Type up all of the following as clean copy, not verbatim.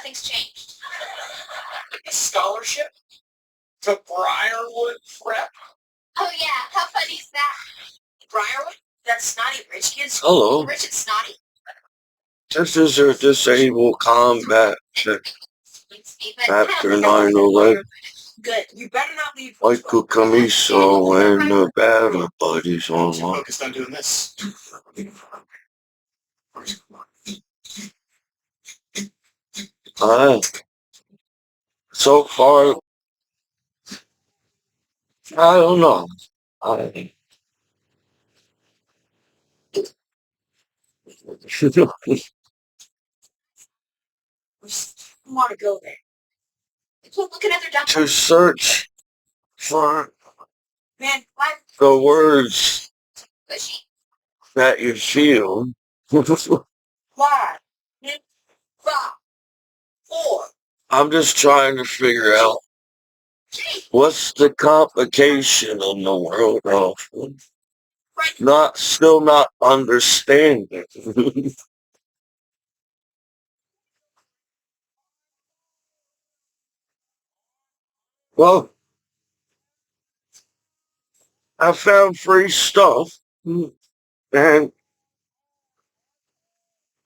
nothing's changed. A scholarship to Briarwood Prep. Oh yeah, how funny is that? Briarwood? That's snotty rich kids. Hello. Rich and snotty. This is your disabled combat after 9/11. Good. You better not leave. Michael Commiso and the battle buddies online. Focused on doing this. So far, I don't know. I Want to go there? Keep looking at their duck. to search for Man, why? the words Bushy. that you feel. Why? 5, 4. I'm just trying to figure out what's the complication in the world of still not understanding. Well, I found free stuff and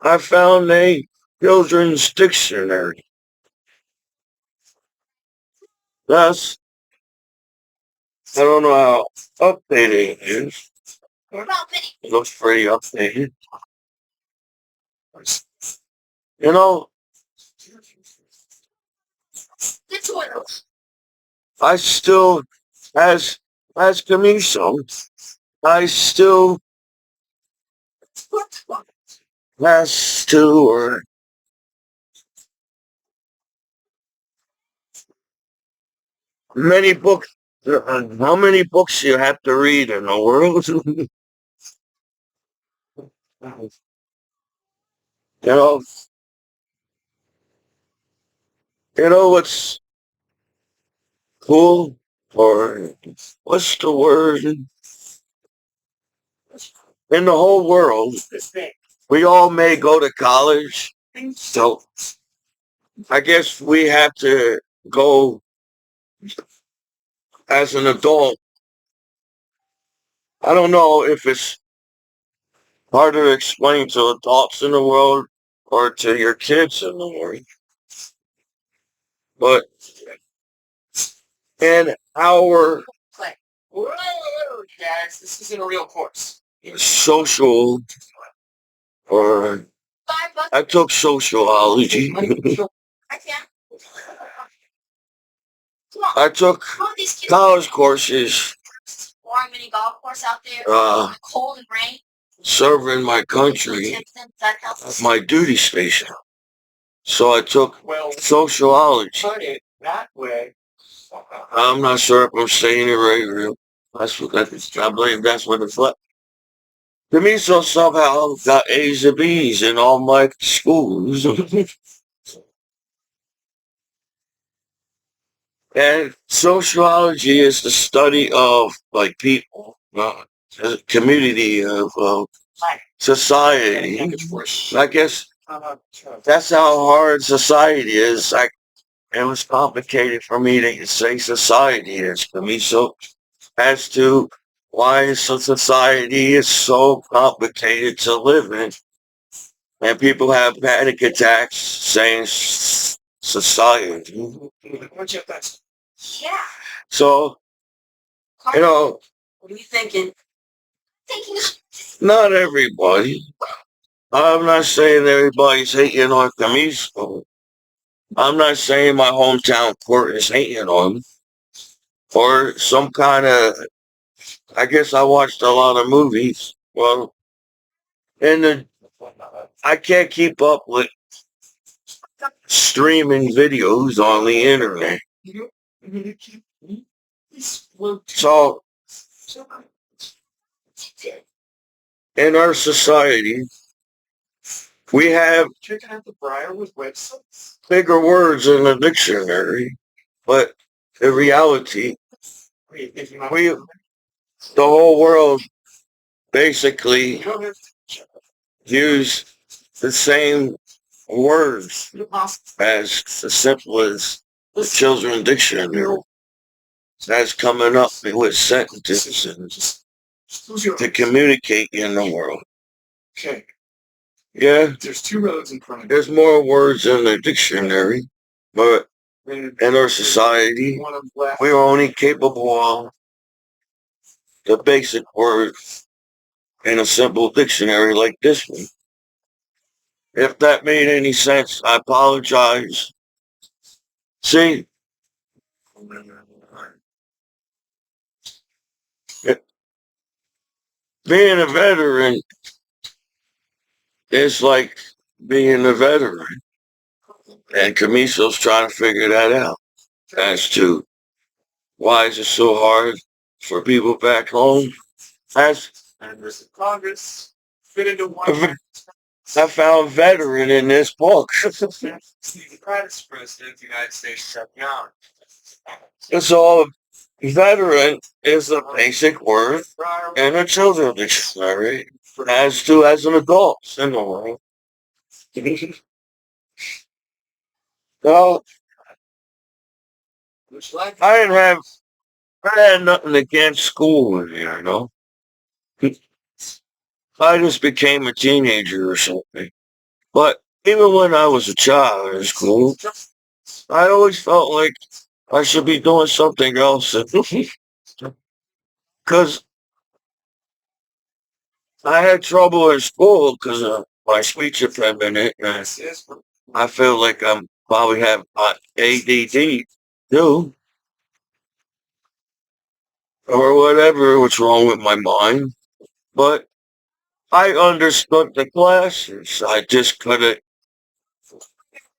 I found a children's dictionary. Thus, I don't know how updated it is. What about Minnie? It looks pretty updated. You know, It's one of those. I still, as Commiso, I still has to, or many books. How many books you have to read in the world? you know, what's cool, or what's the word? In the whole world, we all may go to college, so I guess we have to go as an adult. I don't know if it's harder to explain to adults in the world or to your kids in the world, but in our Whoa, guys, this isn't a real course. social, or $5. I took sociology. I can't. Come on. I took Come on, these kids. college courses Boring mini golf course out there. Cold and rain. serving my country That helps. at my duty station. So I took Well, sociology. put it that way. I'm not sure if I'm saying it right or I believe that's what it's like. Commiso somehow got A's and B's in all my schools. And sociology is the study of like people, the community of society. I guess that's how hard society is. It was complicated for me to say society is Commiso as to why society is so complicated to live in. And people have panic attacks saying society. Yeah. So, you know, What are you thinking? Thinking. not everybody. I'm not saying everybody's hating on Commiso. I'm not saying my hometown court is hating on him. Or some kind of, I guess I watched a lot of movies. Well, I can't keep up with streaming videos on the internet. So, in our society, we have Checking out the Briarwood websites. bigger words in the dictionary, but in reality, the whole world basically use the same words as simple as the children's dictionary that's coming up with sentences to communicate in the world. Okay. Yeah, There's two roads in front of you. there's more words in the dictionary, but in our society, One on the left. we're only capable of the basic words in a simple dictionary like this one. If that made any sense, I apologize. See, being a veteran is like being a veteran. And Commiso's trying to figure that out as to why is it so hard for people back home. As Members of Congress fit into one. I found veteran in this book. The Price President of the United States shut down. So veteran is a basic word in a children's dictionary as to as an adult in the world. So Which like I had nothing against school in here, you know. I just became a teenager or something. But even when I was a child in school, I always felt like I should be doing something else. Because I had trouble in school because of my speech impediment. And I feel like I'm probably have ADD too, or whatever what's wrong with my mind. But I understood the classes. I just couldn't.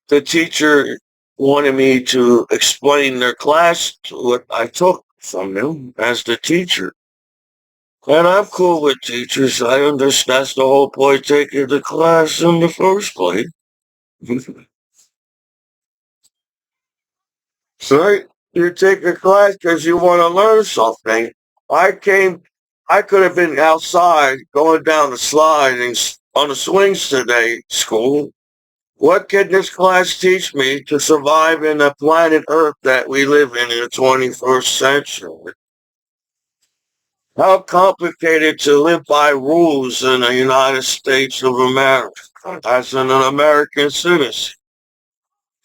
The teacher wanted me to explain their class to what I took from them as the teacher. And I'm cool with teachers. I understand that's the whole point of taking the class in the first place. Right? You take a class because you want to learn something. I came, I could have been outside going down the slide and on the swings today, school. What can this class teach me to survive in the planet Earth that we live in the 21st century? How complicated to live by rules in the United States of America as an American citizen.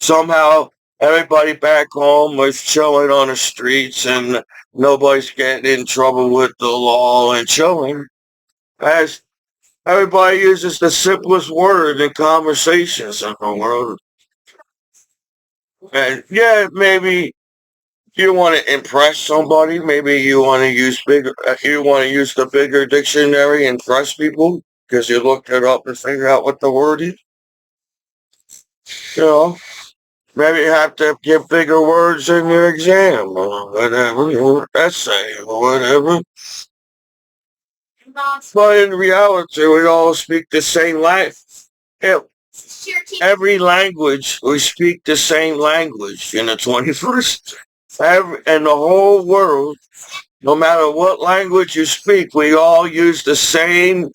Somehow everybody back home was chilling on the streets and nobody's getting in trouble with the law and chilling. As everybody uses the simplest word in conversations in the world. And yeah, maybe you want to impress somebody. Maybe you want to use you want to use the bigger dictionary and impress people because you looked it up and figure out what the word is. You know, maybe you have to give bigger words in your exam or whatever, or essay or whatever. But in reality, we all speak the same language. Every language, we speak the same language in the 21st. In the whole world, no matter what language you speak, we all use the same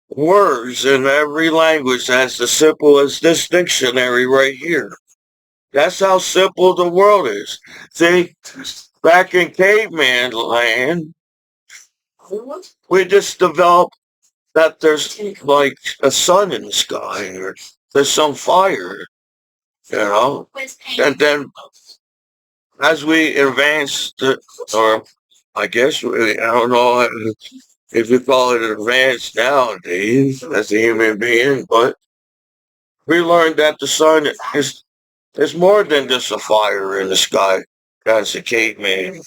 words in every language. That's as simple as this dictionary right here. That's how simple the world is. See, back in caveman land, we just developed that there's like a sun in the sky or there's some fire, you know. And then as we advance, or I guess I don't know if you call it advanced nowadays as a human being, but we learned that the sun is more than just a fire in the sky. That's a caveman.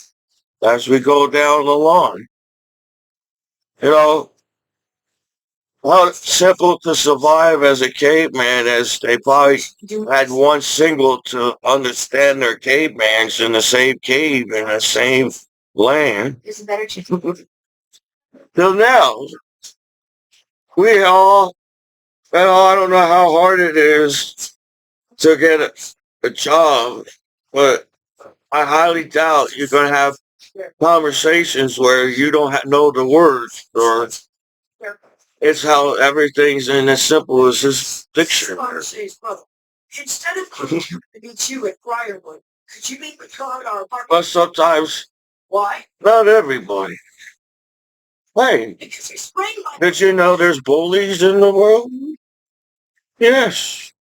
As we go down the line, you know, how simple to survive as a caveman as they probably had one single to understand their cavemans in the same cave in the same land. Till now, we all, I don't know how hard it is to get a job, but I highly doubt you're going to have conversations where you don't know the words or It's how everything's in as simple as this dictionary. Instead of coming to meet you at Briarwood, could you meet with her at our apartment? But sometimes, Why? not everybody. Hey, Because you sprained my did you know there's bullies in the world? Yes.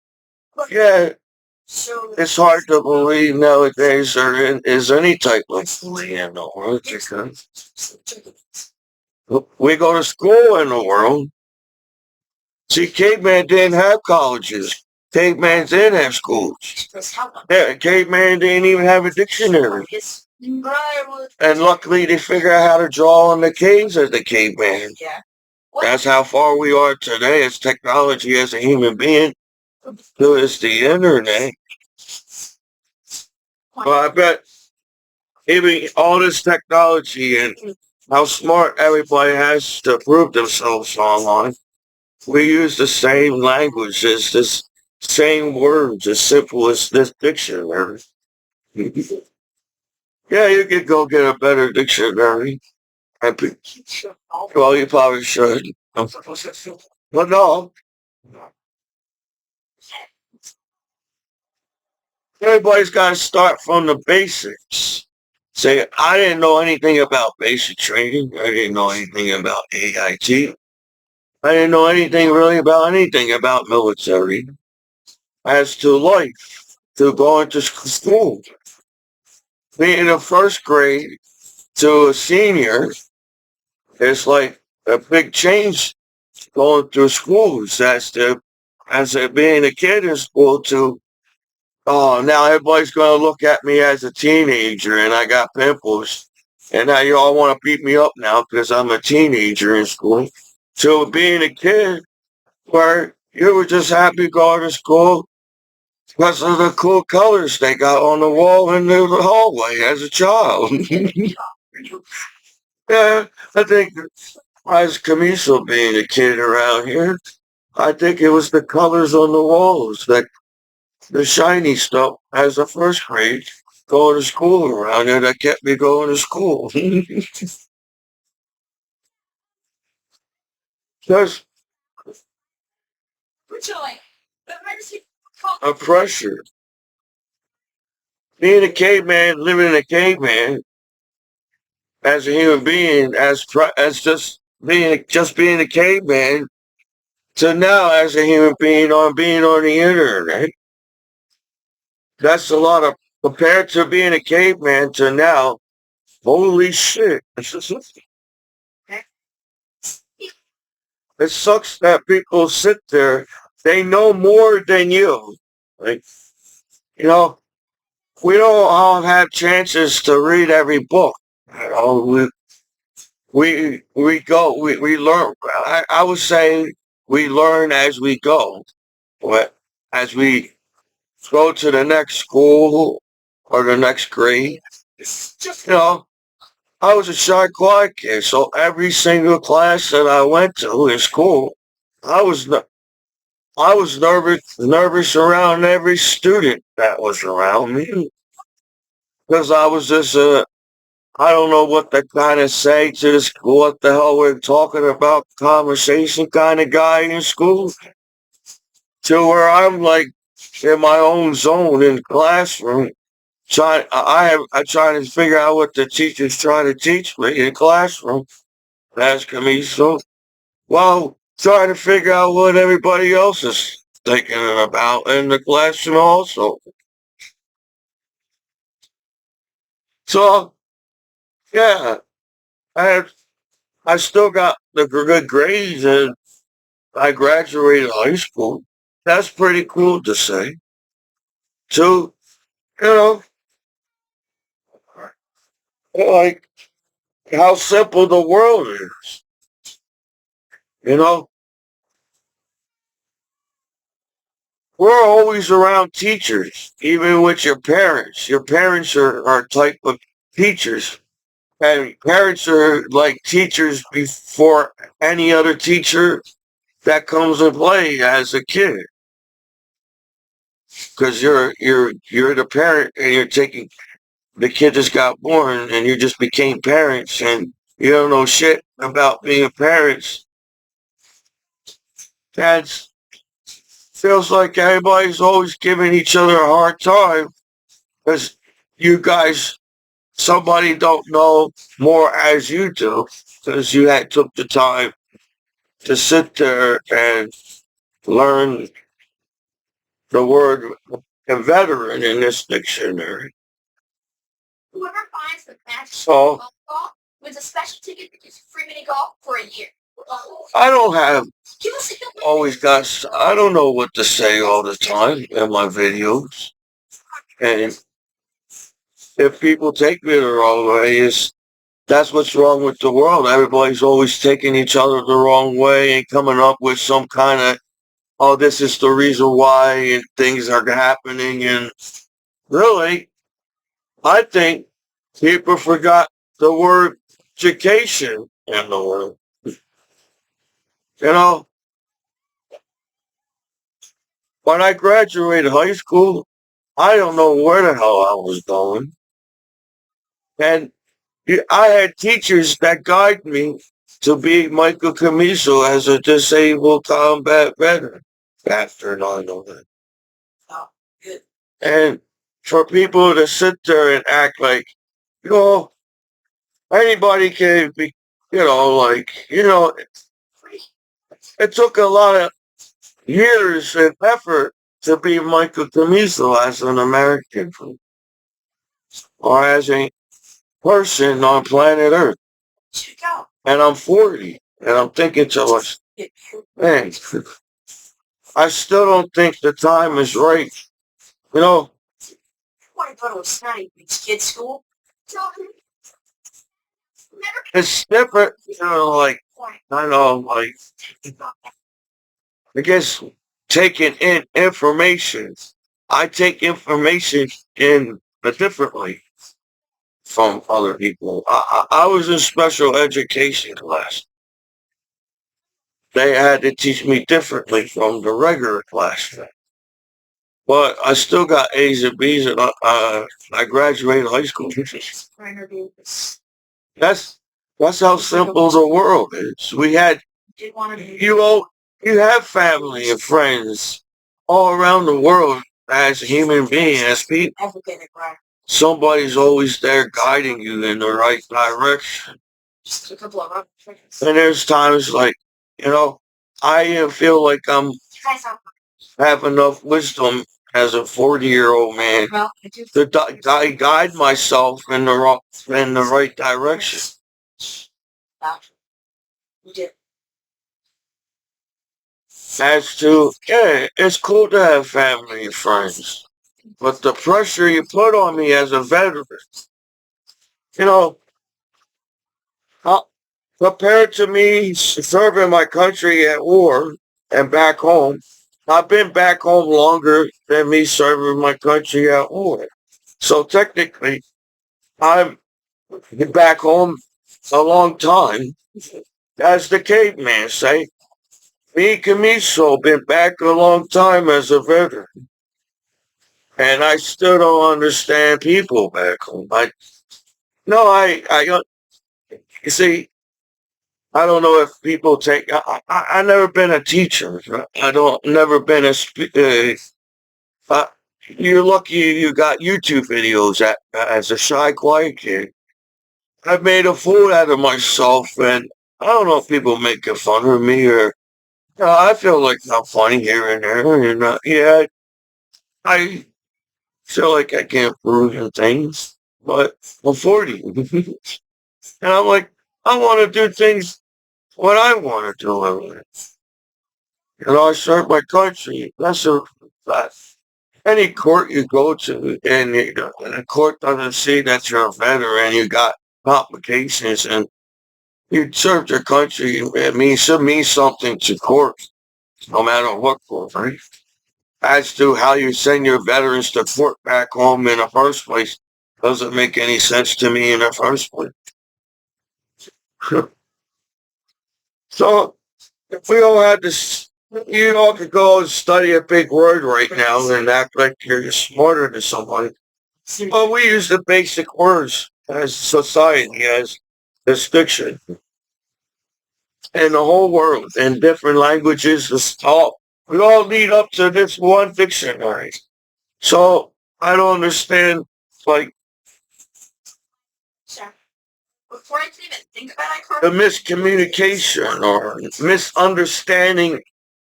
Yeah, so it's hard to believe nowadays there is any type of bullying in the world because we go to school in the world. See, caveman didn't have colleges. Caveman didn't have schools. Yeah, caveman didn't even have a dictionary. Briarwood. And luckily they figured out how to draw on the caves as the caveman. Yeah. That's how far we are today as technology as a human being. So it's the internet. Well, I bet even all this technology and how smart everybody has to prove themselves online, we use the same language as this same words as simple as this dictionary. Yeah, you could go get a better dictionary. Well, you probably should. But no, everybody's got to start from the basics. Say, I didn't know anything about basic training. I didn't know anything about AIT. I didn't know anything really about anything about military. As to life, to going to school. Being in the first grade to a senior, it's like a big change going through schools. As being a kid in school to, oh, now everybody's going to look at me as a teenager and I got pimples. And now you all want to beat me up now because I'm a teenager in school. To being a kid where you were just happy going to school because of the cool colors they got on the wall in the hallway as a child. Yeah, I think as Commiso being a kid around here, I think it was the colors on the walls, like the shiny stuff as a first grade going to school around here that kept me going to school. Just Joy. The mercy. a pressure. Being a caveman, living in a caveman as a human being, as just being a caveman, to now as a human being on being on the internet. That's a lot of compared to being a caveman to now. Holy shit. It sucks that people sit there. They know more than you. Like, you know, we don't all have chances to read every book. You know, we learn. I would say we learn as we go. But as we go to the next school or the next grade, you know, I was a shy, quiet kid, so every single class that I went to in school, I was I was nervous around every student that was around me because I was just I don't know what to kind of say to this, what the hell we're talking about, conversation kind of guy in school, to where I'm like in my own zone in the classroom. I trying to figure out what the teacher's trying to teach me in the classroom. Ask me so. Well, trying to figure out what everybody else is thinking about in the classroom also. So yeah, I had, I still got the good grades and I graduated high school. That's pretty cool to say. Too, you know, like how simple the world is. You know, we're always around teachers, even with your parents. Your parents are type of teachers. And parents are like teachers before any other teacher that comes in play as a kid. Because you're the parent and you're taking the kid just got born and you just became parents and you don't know shit about being parents that feels like everybody's always giving each other a hard time because you guys, somebody don't know more as you do because you had took the time to sit there and learn the word veteran in this dictionary. Whoever finds the match So golf wins a special ticket to free mini golf for a year. I don't have Give us a always got, I don't know what to say all the time in my videos. And if people take me the wrong way, that's what's wrong with the world. Everybody's always taking each other the wrong way and coming up with some kind of, oh, this is the reason why and things are happening. And really, I think people forgot the word education in the world. You know, when I graduated high school, I don't know where the hell I was going. And I had teachers that guided me to be Michael Commiso as a disabled combat veteran after 9/11. Oh, good. And for people to sit there and act like, you know, anybody can be, it took a lot of years and effort to be Michael Commiso as an American or as a person on planet Earth. Check out. And I'm 40, and I'm thinking to myself, man, I still don't think the time is right. You know, Want to go to a snotty kids school? Never it's different, like, I know, like, I guess taking in information, I take information in differently from other people. I was in special education class. They had to teach me differently from the regular class. But I still got A's and B's, and I graduated high school. That's that's how simple the world is. We had you all you have family and friends all around the world as a human being, as people. Somebody's always there guiding you in the right direction. Just a couple of And there's times like, I feel like I'm have enough wisdom as a 40-year-old man Well, I do. to guide myself in the right direction. You did. As to, yeah, it's cool to have family and friends, but the pressure you put on me as a veteran, you know, how, compared to me serving my country at war and back home, I've been back home longer than me serving my country at war. So technically, I'm back home a long time, as the caveman say. Me, Commiso, been back a long time as a veteran. And I still don't understand people back home. No, you see, I don't know if people take, I never been a teacher. I don't, never been uh, you're lucky you got YouTube videos as a shy, quiet kid. I've made a fool out of myself, and I don't know if people making fun of me or, I feel like I'm funny here and there, and yeah, I feel like I can't prove in things, but I'm 40. And I'm like, I want to do things what I want to do. I serve my country. That. Any court you go to, and the court doesn't see that you're a veteran, you got complications, and you served your country, it should mean something to court, no matter what court, right? As to how you send your veterans to court back home in the first place doesn't make any sense to me in the first place. So if we all had this, you all could go and study a big word right now and act like you're smarter than somebody. But we use the basic words as society, as this fiction. in the whole world in different languages. We all lead up to this one dictionary. So I don't understand, like, So, before I can even think about it, the Carmen, miscommunication or misunderstanding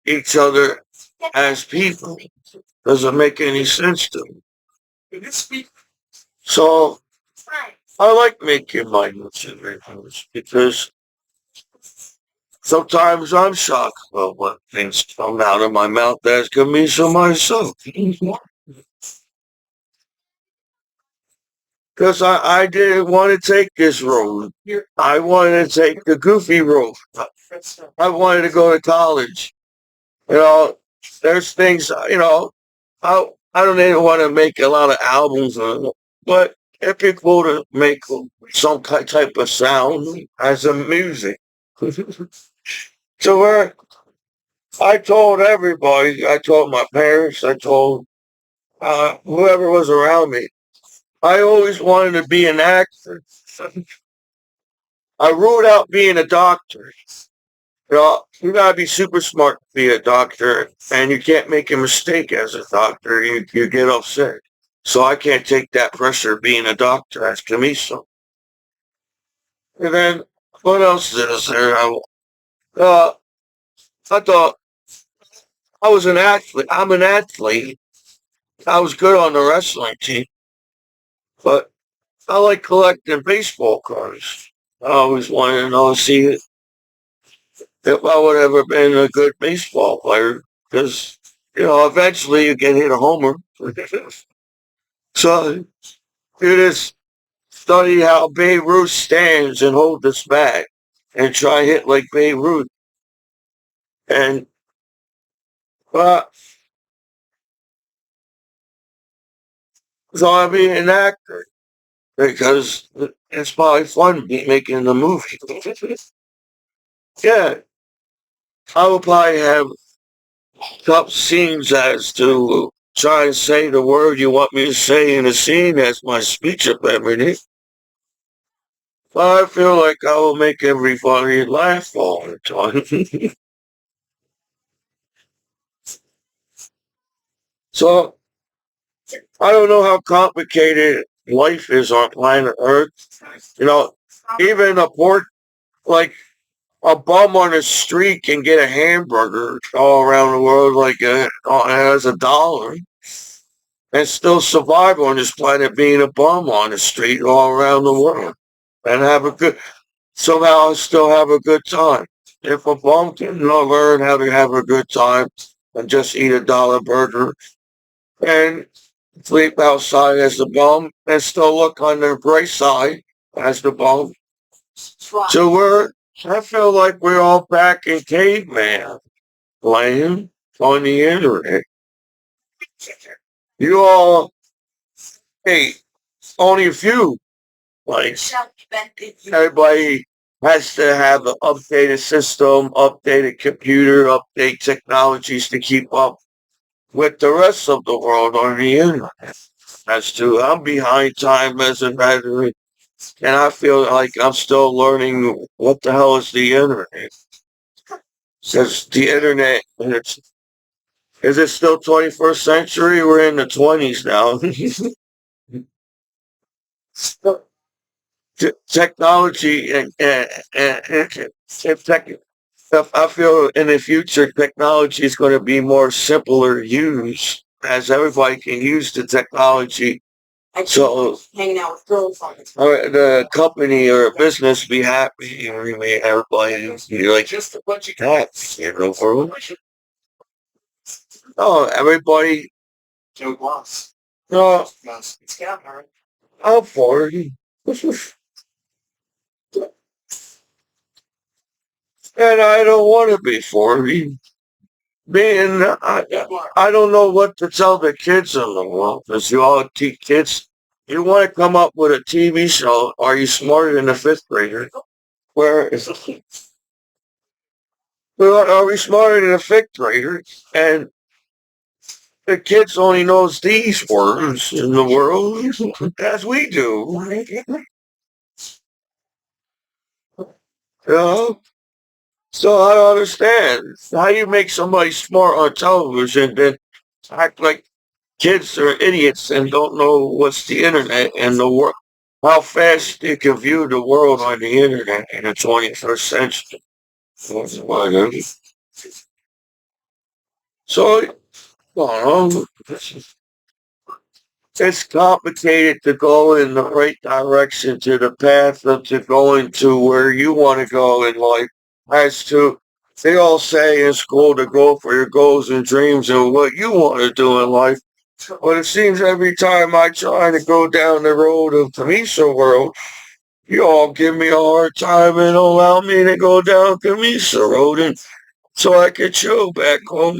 each other as people. Doesn't make any sense to me. So right. I like making my notes and reviews because sometimes I'm shocked about what things come out of my mouth as Commiso myself. Because I didn't want to take this road. I wanted to take the goofy road. I wanted to go to college. You know, there's things, I don't even want to make a lot of albums, but it'd be cool to make some type of sound as a music. So where I told everybody, I told my parents, I told whoever was around me, I always wanted to be an actor. I ruled out being a doctor. You gotta be super smart to be a doctor, and you can't make a mistake as a doctor. You get upset. So I can't take that pressure being a doctor as Commiso. And then, what else is there? Uh, I thought I was an athlete. I'm an athlete. I was good on the wrestling team, but I like collecting baseball cards. I always wanted to know, see if I would ever been a good baseball player, because eventually you can hit a homer. So you just study how Babe Ruth stands and hold this bat and try hit like Babe Ruth. And uh, so I'll be an actor because it's probably fun making the movie. Yeah, I will probably have tough scenes as to try and say the word you want me to say in a scene as my speech impediment. But I feel like I will make everybody laugh all the time. So I don't know how complicated life is on planet Earth. You know, even a poor, like a bum on the street can get a hamburger all around the world, like as $1, and still survive on this planet being a bum on the street all around the world, and have a good, somehow still have a good time. If a bum can learn how to have a good time and just eat $1 burger and sleep outside as the bum and still look on the bright side as the bum. So I feel like we're all back in caveman land on the internet. You all, hey, only a few, like everybody has to have an updated system, updated computer, update technologies to keep up with the rest of the world on the internet. That's true. I'm behind time as a veteran, and I feel like I'm still learning what the hell is the internet. Because the internet, is it still 21st century? We're in the 20s now. Technology and I feel in the future technology is going to be more simpler to use as everybody can use the technology. So Hanging out with girls on it. the company or business be happy. Everybody be like just a bunch of cats. Oh, everybody. Joe Gloss. No, It's got her. I'm for it. And I don't want to be 40. Being, I don't know what to tell the kids in the world, because you all teach kids. You want to come up with a TV show, Are You Smarter Than a Fifth Grader? Where is well, Are We Smarter Than a Fifth Grader? And the kids only knows these words in the world as we do. Yeah. So I don't understand how you make somebody smart on television then act like kids are idiots and don't know what's the internet and the world. How fast you can view the world on the internet in the 21st century. Whatever. So, I don't know. It's complicated to go in the right direction to the path of to going to where you want to go in life. As to, they all say in school to go for your goals and dreams and what you want to do in life. But it seems every time I try to go down the road of Commiso world, you all give me a hard time and allow me to go down Commiso road and so I could chill back home.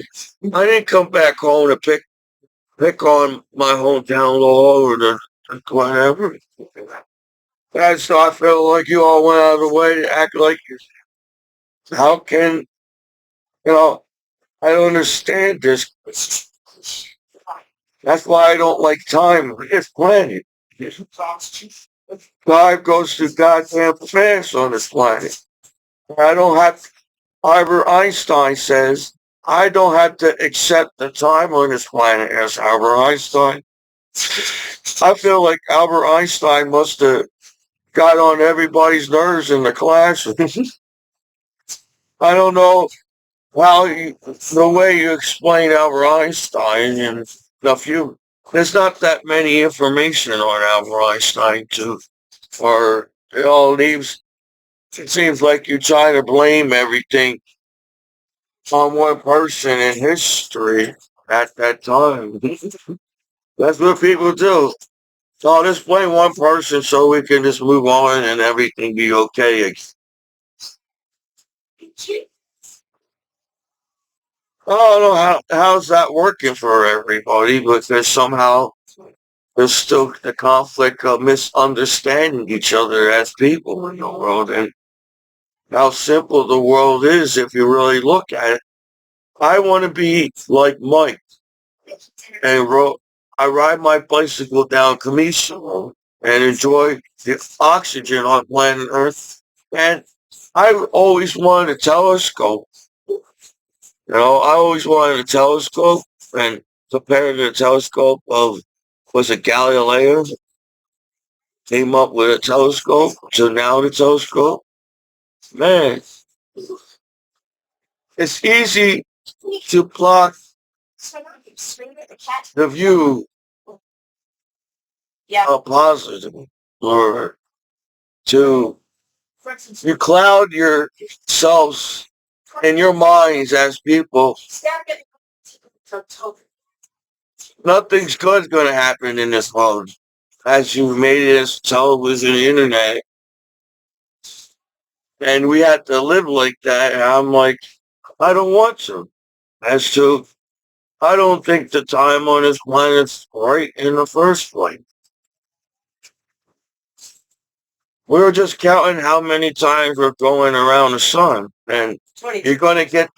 I didn't come back home to pick on my hometown law or the whatever. And so I feel like you all went out of the way to act like how can you know I don't understand this. That's why I don't like time on this planet. Time goes too goddamn fast on this planet. I don't have Albert Einstein says I don't have to accept the time on this planet as Albert Einstein. I feel like Albert Einstein must have got on everybody's nerves in the class. I don't know how the way you explain Albert Einstein and a few. There's not that many information on Albert Einstein to, or it all leaves. It seems like you try to blame everything on one person in history at that time. That's what people do. So let's blame one person so we can just move on and everything be okay. I don't know how's that working for everybody, but there's somehow there's still the conflict of misunderstanding each other as people in the world and how simple the world is if you really look at it. I want to be like Mike and I ride my bicycle down Commiso and enjoy the oxygen on planet Earth. And I always wanted a telescope. I always wanted a telescope and compared to the telescope of was it Galileo came up with a telescope to now the telescope. Man, it's easy to plot the view of positive or to you cloud yourselves in your minds as people. Nothing's good's going to happen in this world as you made it as television, internet, and we had to live like that. And I'm like, I don't want to. As to, I don't think the time on this planet's right in the first place. We were just counting how many times we're going around the sun, and you're going to get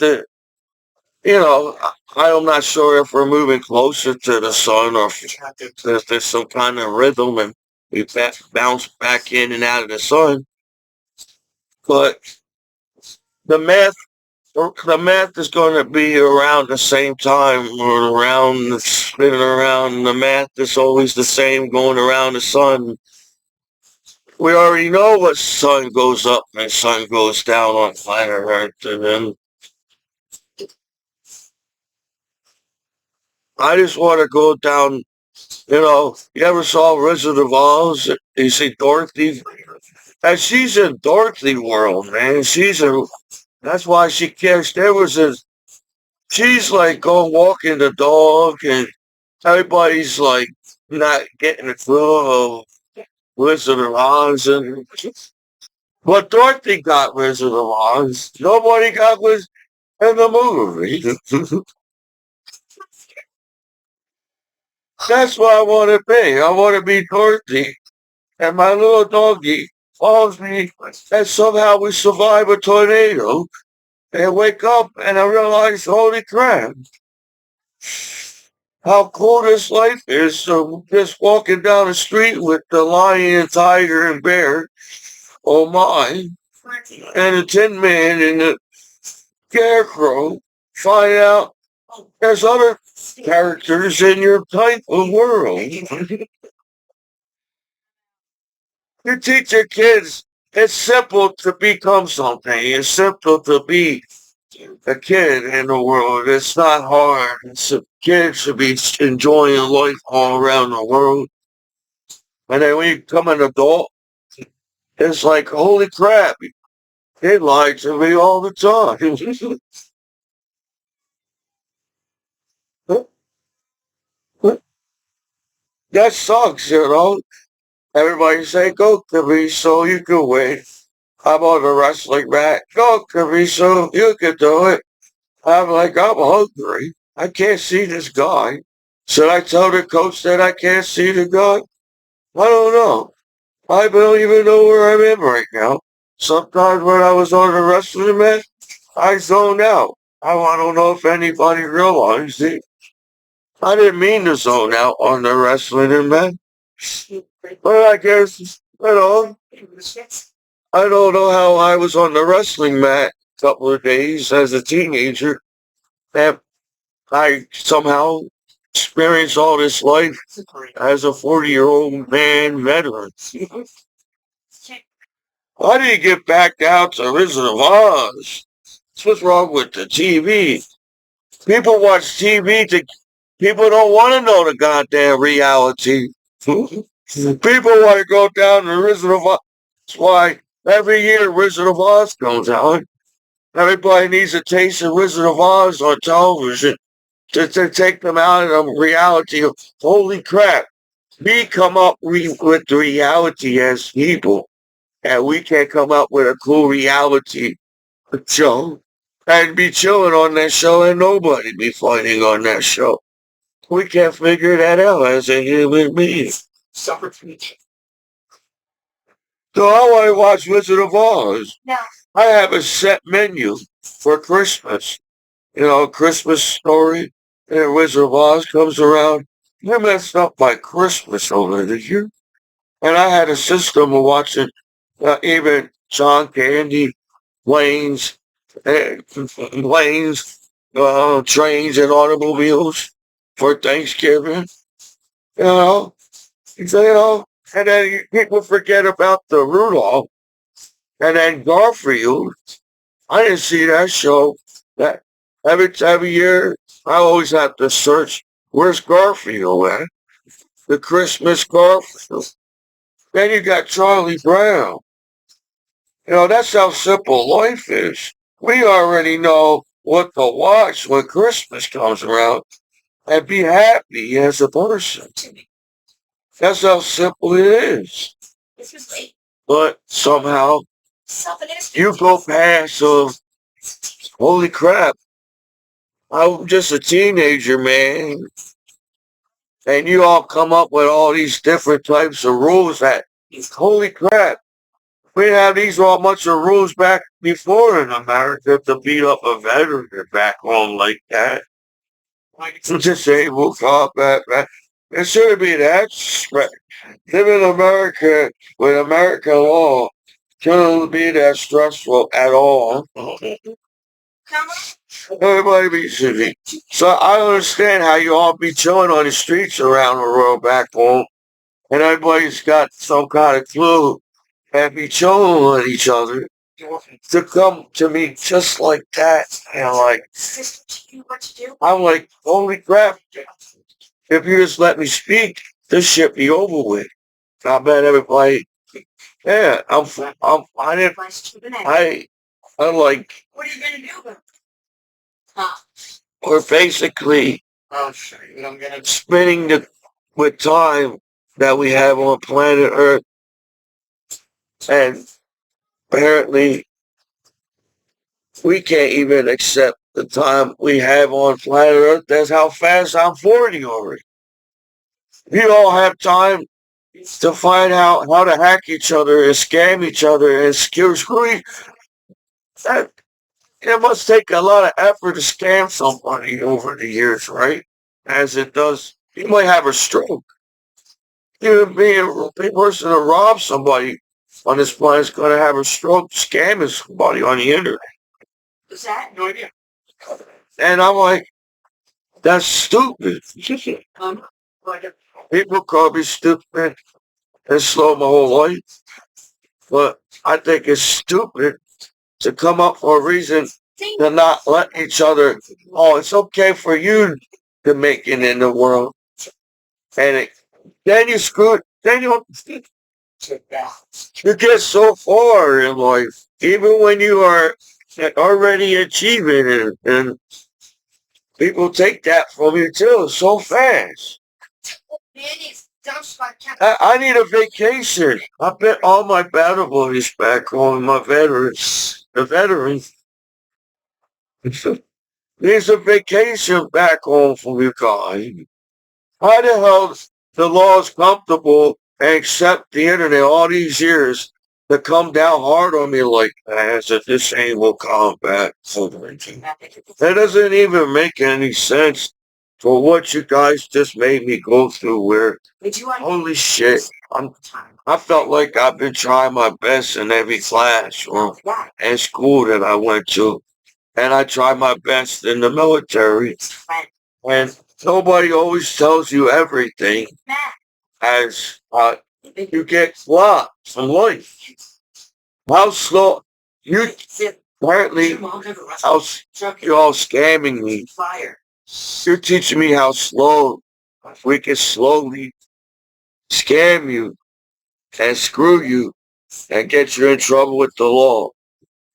I'm not sure if we're moving closer to the sun or if there's some kind of rhythm and we bounce back in and out of the sun. But the math, the math is going to be around the same time or around spinning around. The math is always the same going around the sun. We already know what sun goes up and sun goes down on planet Earth, and then I just want to go down. You ever saw Wizard of Oz? You see Dorothy, and she's in Dorothy world, man. That's why she cares. She's like going walking the dog, and everybody's like not getting a clue of Wizard of Oz, but Dorothy got Wizard of Oz. Nobody got Wizard in the movie. That's what I want to be. I want to be Dorothy. And my little doggy follows me, and somehow we survive a tornado. And I wake up and I realize, holy crap, how cool this life is. So just walking down the street with the lion, tiger, and bear, oh my, and the Tin Man, and Scarecrow, find out there's other characters in your type of world. You teach your kids it's simple to become something. It's simple to be a kid in the world. It's not hard. Kids should be enjoying life all around the world. And then when you become an adult, it's like, holy crap, they lie to me all the time. That sucks, you know. Everybody say, go, Commiso, you can win. I'm on the wrestling mat. Go, Commiso, you can do it. I'm like, I'm hungry. I can't see this guy. Should I tell the coach that I can't see the guy? I don't know. I don't even know where I'm in right now. Sometimes when I was on the wrestling mat, I zoned out. I want to know if anybody realized it. I didn't mean to zone out on the wrestling mat. But I guess, I don't know how I was on the wrestling mat a couple of days as a teenager. And I somehow experienced all this life as a 40-year-old man veteran. I didn't get back out to Wizard of Oz. What's wrong with the TV? People watch TV to. People don't want to know the goddamn reality. People want to go down to Wizard of Oz. That's why every year Wizard of Oz comes out. Everybody needs a taste of Wizard of Oz on television to take them out of the reality of, holy crap, we come up with the reality as people, and we can't come up with a cool reality show and be chilling on that show and nobody be fighting on that show. We can't figure that out as a human being. Suffer. So I want to watch Wizard of Oz. No. I have a set menu for Christmas. You know, Christmas story. And Wizard of Oz comes around. You messed up my Christmas over the year. And I had a system of watching even John Candy, planes, planes, trains, and automobiles for Thanksgiving. You know, and then people forget about the Rudolph and then Garfield. I didn't see that show. That every year I always have to search where's Garfield at? The Christmas Garfield. Then you got Charlie Brown. You know, that's how simple life is. We already know what to watch when Christmas comes around and be happy as a person. That's how simple it is. But somehow you go past holy crap, I'm just a teenager, man. And you all come up with all these different types of rules that, holy crap, we have these all bunch of rules back before in America to beat up a veteran back home like that. Disabled combat, man. It shouldn't be that. Live in America with American law shouldn't be that stressful at all. Everybody be shitty. So I understand how you all be chilling on the streets around the world back home, and everybody's got some kind of clue and be chilling with each other to come to me just like that. And like, I'm like, holy crap. If you just let me speak, this shit be over with. I bet everybody, yeah, I didn't, I like, What are you gonna do? we're basically spinning with time that we have on planet Earth. And apparently, we can't even accept the time we have on planet Earth. That's how fast I'm 40 already. You all have time to find out how to hack each other and scam each other and screw. That, it must take a lot of effort to scam somebody over the years, right? As it does. You might have a stroke. Even being a person to rob somebody on this planet is going to have a stroke scamming somebody on the internet. Is that? No idea. And I'm like, that's stupid. Like, People call me stupid and slow my whole life, but I think it's stupid to come up for a reason to not let each other. Oh, it's okay for you to make it in the world, and then you screw it. Then you get so far in life, even when you are already achieving it, and people take that from you too so fast. I need a vacation. I bet all my battle buddies back home, my veterans, the veterans, needs a vacation back home from you guys. How the hell the law is comfortable and accept the internet all these years to come down hard on me like that as a disabled combat veteran? That doesn't even make any sense for what you guys just made me go through where, holy shit, I felt like I've been trying my best in every class or and school that I went to. And I tried my best in the military. And nobody always tells you everything as you get flopped from life. How slow you apparently you're all scamming me. You're teaching me how slow we can slowly scam you and screw you and get you in trouble with the law.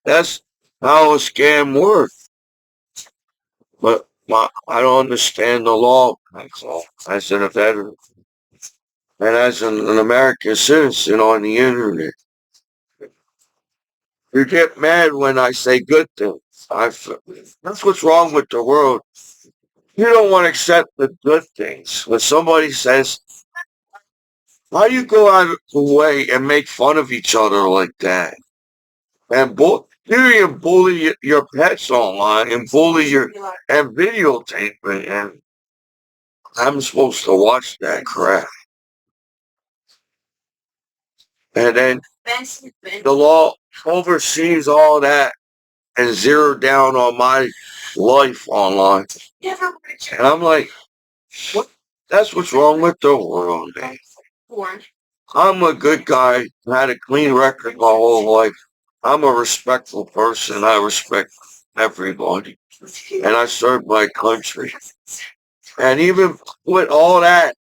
That's how a scam works. But I don't understand the law as an veteran and as an American citizen on the internet. You get mad when I say good things. That's what's wrong with the world. You don't want to accept the good things. When somebody says, how you go out of the way and make fun of each other like that? And you even bully your pets online and bully and videotape it. And I'm supposed to watch that crap. And then the law oversees all that and zero down on my life online. And I'm like, what? That's what's wrong with the world, man. I'm a good guy. I had a clean record my whole life. I'm a respectful person. I respect everybody. And I serve my country. And even with all that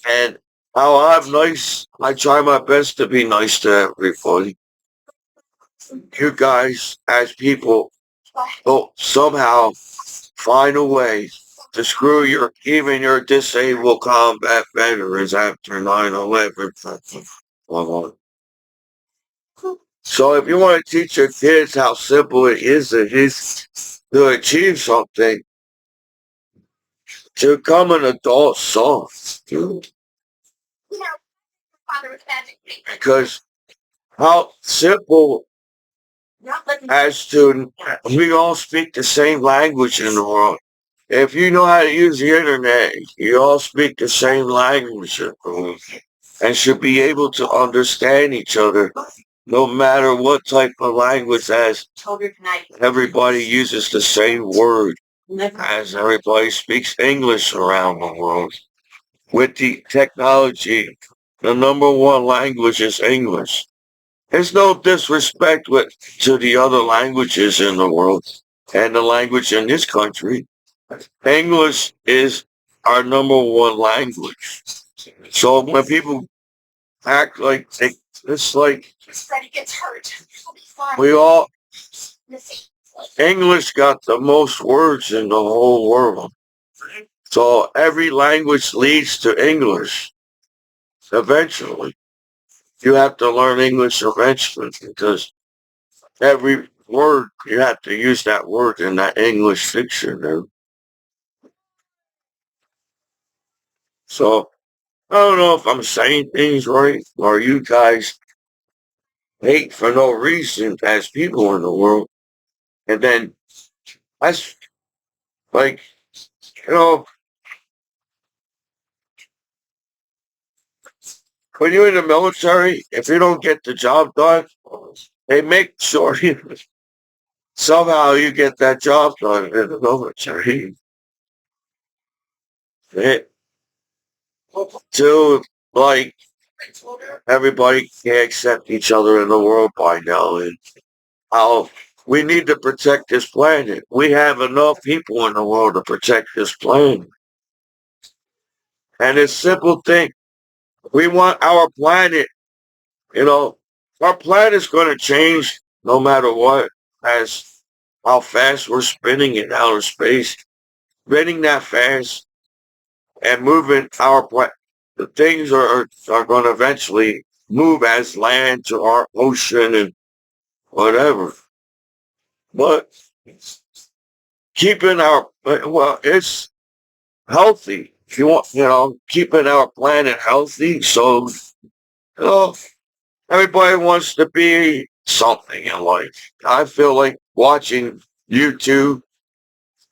and how I'm nice, I try my best to be nice to everybody. You guys, as people, will somehow find a way to screw even your disabled combat veterans after 9/11. So if you want to teach your kids how simple it is to achieve something, to become an adult son, because how simple as to we all speak the same language in the world. If you know how to use the internet, you all speak the same language and should be able to understand each other no matter what type of language as everybody uses the same word as everybody speaks English around the world. With the technology, the number one language is English. There's no disrespect to the other languages in the world and the language in this country. English is our number one language. So when people act like it's like we all English got the most words in the whole world. So every language leads to English eventually. You have to learn English eventually because every word you have to use that word in that English dictionary. So I don't know if I'm saying things right or you guys hate for no reason as people in the world. And then that's like, you know, when you're in the military, if you don't get the job done, they make sure you somehow you get that job done in the military. It, to like everybody can accept each other in the world by now, and how we need to protect this planet. We have enough people in the world to protect this planet. And it's simple thing. We want our planet, you know, our planet's going to change no matter what, as how fast we're spinning in outer space. Spinning that fast and moving our planet, the things are going to eventually move as land to our ocean and whatever. But keeping our, well, it's healthy. If you want, keeping our planet healthy. So, you know, everybody wants to be something in life. I feel like watching YouTube,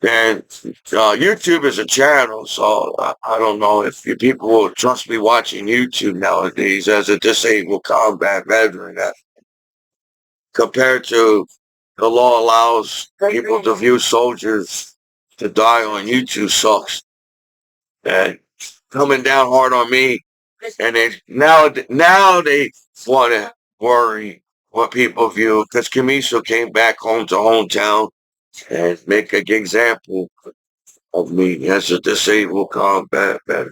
and YouTube is a channel, so I don't know if people will trust me watching YouTube nowadays as a disabled combat veteran compared to the law allows people to view soldiers to die on YouTube sucks. And coming down hard on me, and now they want to worry what people view because Commiso came back home to hometown and make an example of me as a disabled combat veteran.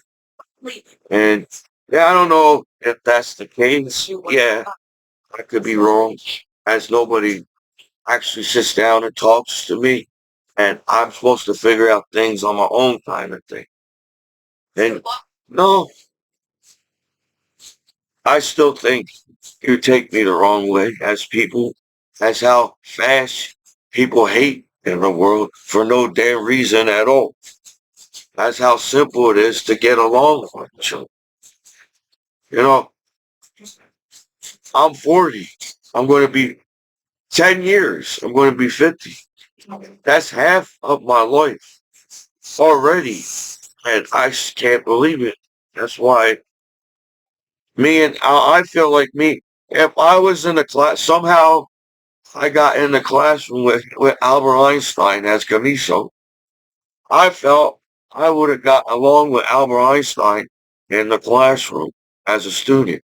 And yeah, I don't know if that's the case. Yeah, I could be wrong, as nobody actually sits down and talks to me, and I'm supposed to figure out things on my own kind of thing. And no, I still think you take me the wrong way as people, as how fast people hate in the world for no damn reason at all. That's how simple it is to get along with each other. You know, I'm 40. I'm going to be 10 years. I'm going to be 50. That's half of my life already. And I just can't believe it. That's why I feel like me, if I was in a class, somehow I got in the classroom with Albert Einstein as Commiso. I felt I would have got along with Albert Einstein in the classroom as a student.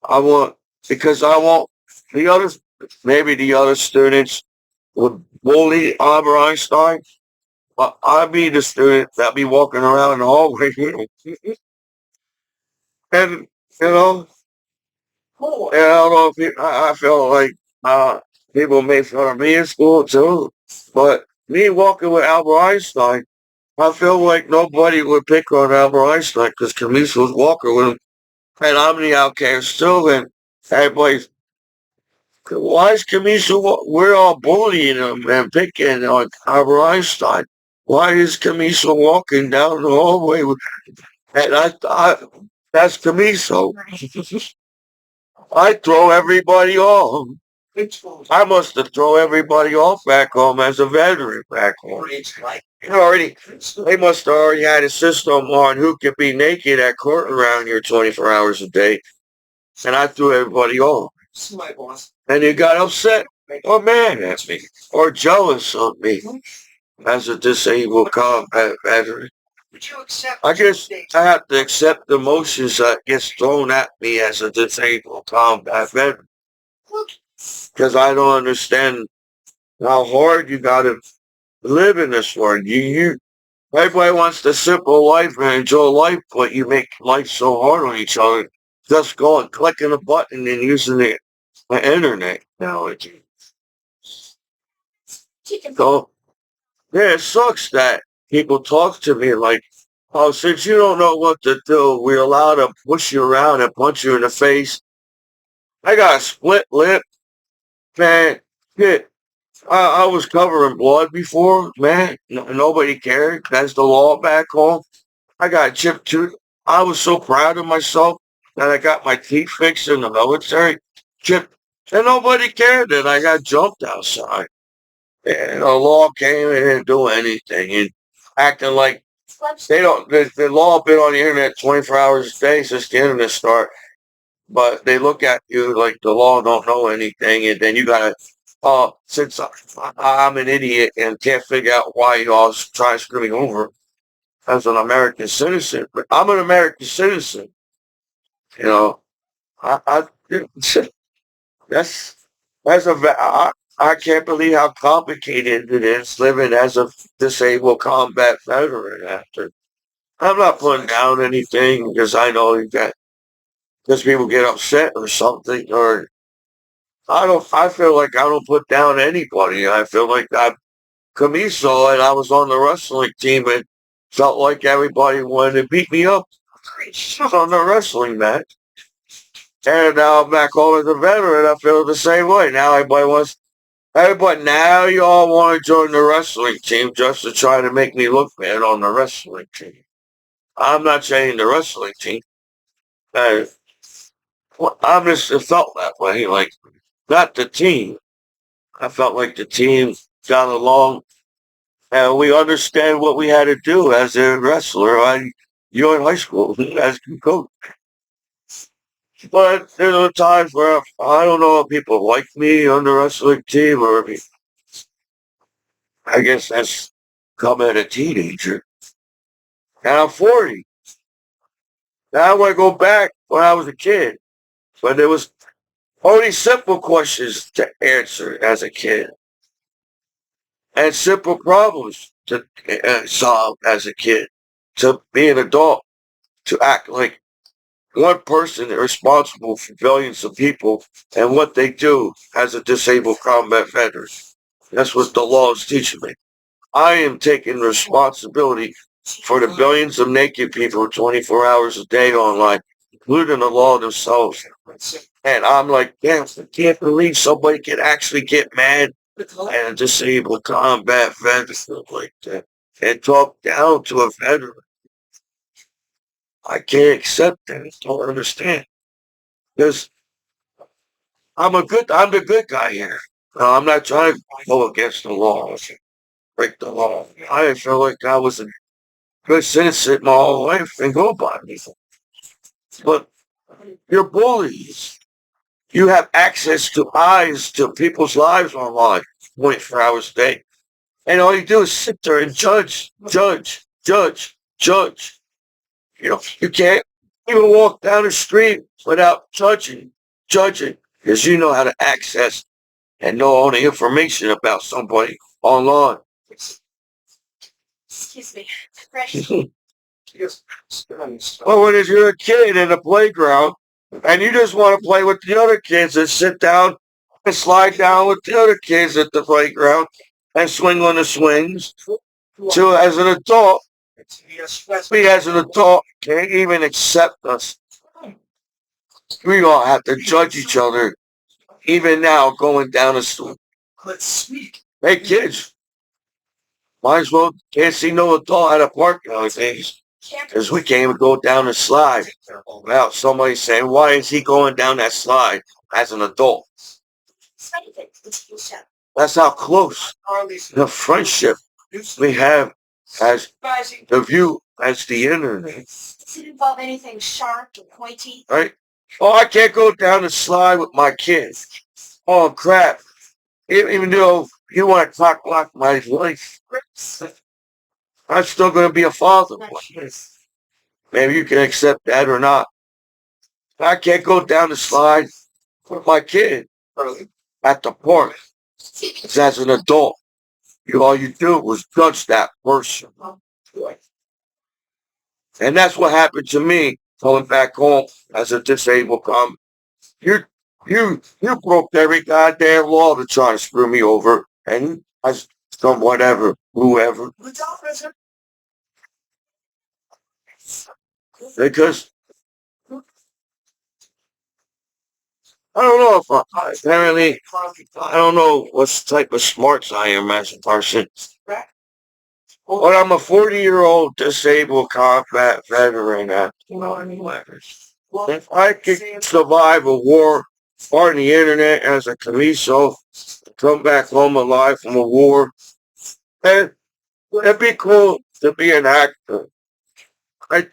I want, because I want the others, maybe the other students would bully Albert Einstein, but I'd be the student that be walking around in the hallway, and, you know, and I don't know if I feel like people make fun of me in school too, but me walking with Albert Einstein, I feel like nobody would pick on Albert Einstein because Commiso was walking with him, and I'm the outcast still, and everybody's, why is Commiso, we're all bullying him and picking on Albert Einstein. Why is Commiso walking down the hallway with, and that's Commiso. I throw everybody off. I must have thrown everybody off back home as a veteran back home. They must have already had a system on who could be naked at court around here 24 hours a day. And I threw everybody off. And you got upset or mad at me or jealous of me as a disabled combat veteran. I guess I have to accept the emotions that gets thrown at me as a disabled combat veteran. Because I don't understand how hard you gotta live in this world. Everybody wants the simple life and enjoy life, but you make life so hard on each other. Just going, clicking a button and using the internet nowadays. So, yeah, it sucks that people talk to me like, oh, since you don't know what to do, we're allowed to push you around and punch you in the face. I got a split lip, man. Shit. I was covered in blood before, man. Nobody cared. That's the law back home. I got chipped tooth. I was so proud of myself that I got my teeth fixed in the military. Chipped. And nobody cared that I got jumped outside. And the law came and didn't do anything. And acting like they don't, the law been on the internet 24 hours a day since the internet start. But they look at you like the law don't know anything. And then you got to Since I'm an idiot and can't figure out why y'all try to screw me over as an American citizen, but I'm an American citizen. You know, I that's I can't believe how complicated it is living as a disabled combat veteran after. I'm not putting down anything because I know you got because people get upset or something or I feel like I don't put down anybody. I feel like I'm Commiso and I was on the wrestling team and felt like everybody wanted to beat me up on the wrestling match. And now I'm back home as a veteran. I feel the same way. Now everybody, now you all want to join the wrestling team just to try to make me look bad on the wrestling team. I'm not saying the wrestling team. Uh, I'm just it felt that way. Like, not the team. I felt like the team got along and we understand what we had to do as a wrestler. You're in high school as a coach. But there are times where I don't know if people like me on the wrestling team or if I guess that's coming a teenager. And I'm 40. Now I want to go back when I was a kid. But there was only simple questions to answer as a kid. And simple problems to solve as a kid. To be an adult. To act like one person is responsible for billions of people and what they do as a disabled combat veteran. That's what the law is teaching me. I am taking responsibility for the billions of naked people 24 hours a day online, including the law themselves. And I'm like, damn, I can't believe somebody can actually get mad at a disabled combat veteran like that and talk down to a veteran. I can't accept that. I don't understand. Because I'm the good guy here. I'm not trying to go against the law, break the law. I feel like I was a good citizen my whole life and go by me. But you're bullies. You have access to eyes to people's lives online 24 hours a day. And all you do is sit there and judge. You know, you can't even walk down the street without judging, because you know how to access and know all the information about somebody online. Excuse me. Fresh. Well, when you're a kid in the playground and you just want to play with the other kids and sit down and slide down with the other kids at the playground and swing on the swings, to as an adult, we as an adult can't even accept us. We all have to judge each other, even now going down the street. Hey kids, might as well can't see no adult at a park nowadays. Because we can't even go down the slide without somebody saying, why is he going down that slide as an adult? That's how close the friendship we have as the view as the internet. Does it involve anything sharp or pointy? Right? Oh, I can't go down the slide with my kids. Oh, crap. Even though you want to talk like my life, I'm still going to be a father. Maybe you can accept that or not. I can't go down the slide with my kid at the park. 'Cause as an adult, all you do was judge that person. And that's what happened to me coming back home as a disabled comic. You you broke every goddamn law to try to screw me over. And I some whatever, whoever. Because I don't know if apparently I don't know what type of smarts I am as a person. But I'm a 40-year-old disabled combat veteran at 9/11. If I could survive a war on the internet as a Commiso, come back home alive from a war, and it'd be cool to be an actor. I,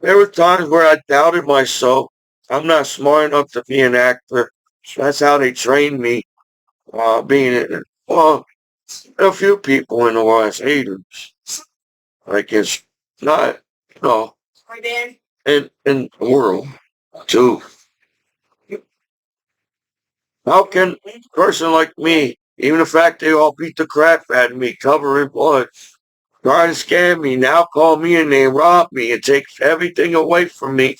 there were times where I doubted myself. I'm not smart enough to be an actor. That's how they trained me. Well, a few people in the world as haters. Like it's not, no, My man, in the world too. How can a person like me, even the fact they all beat the crap out of me, cover in blood, try to scam me, now call me and they rob me and take everything away from me?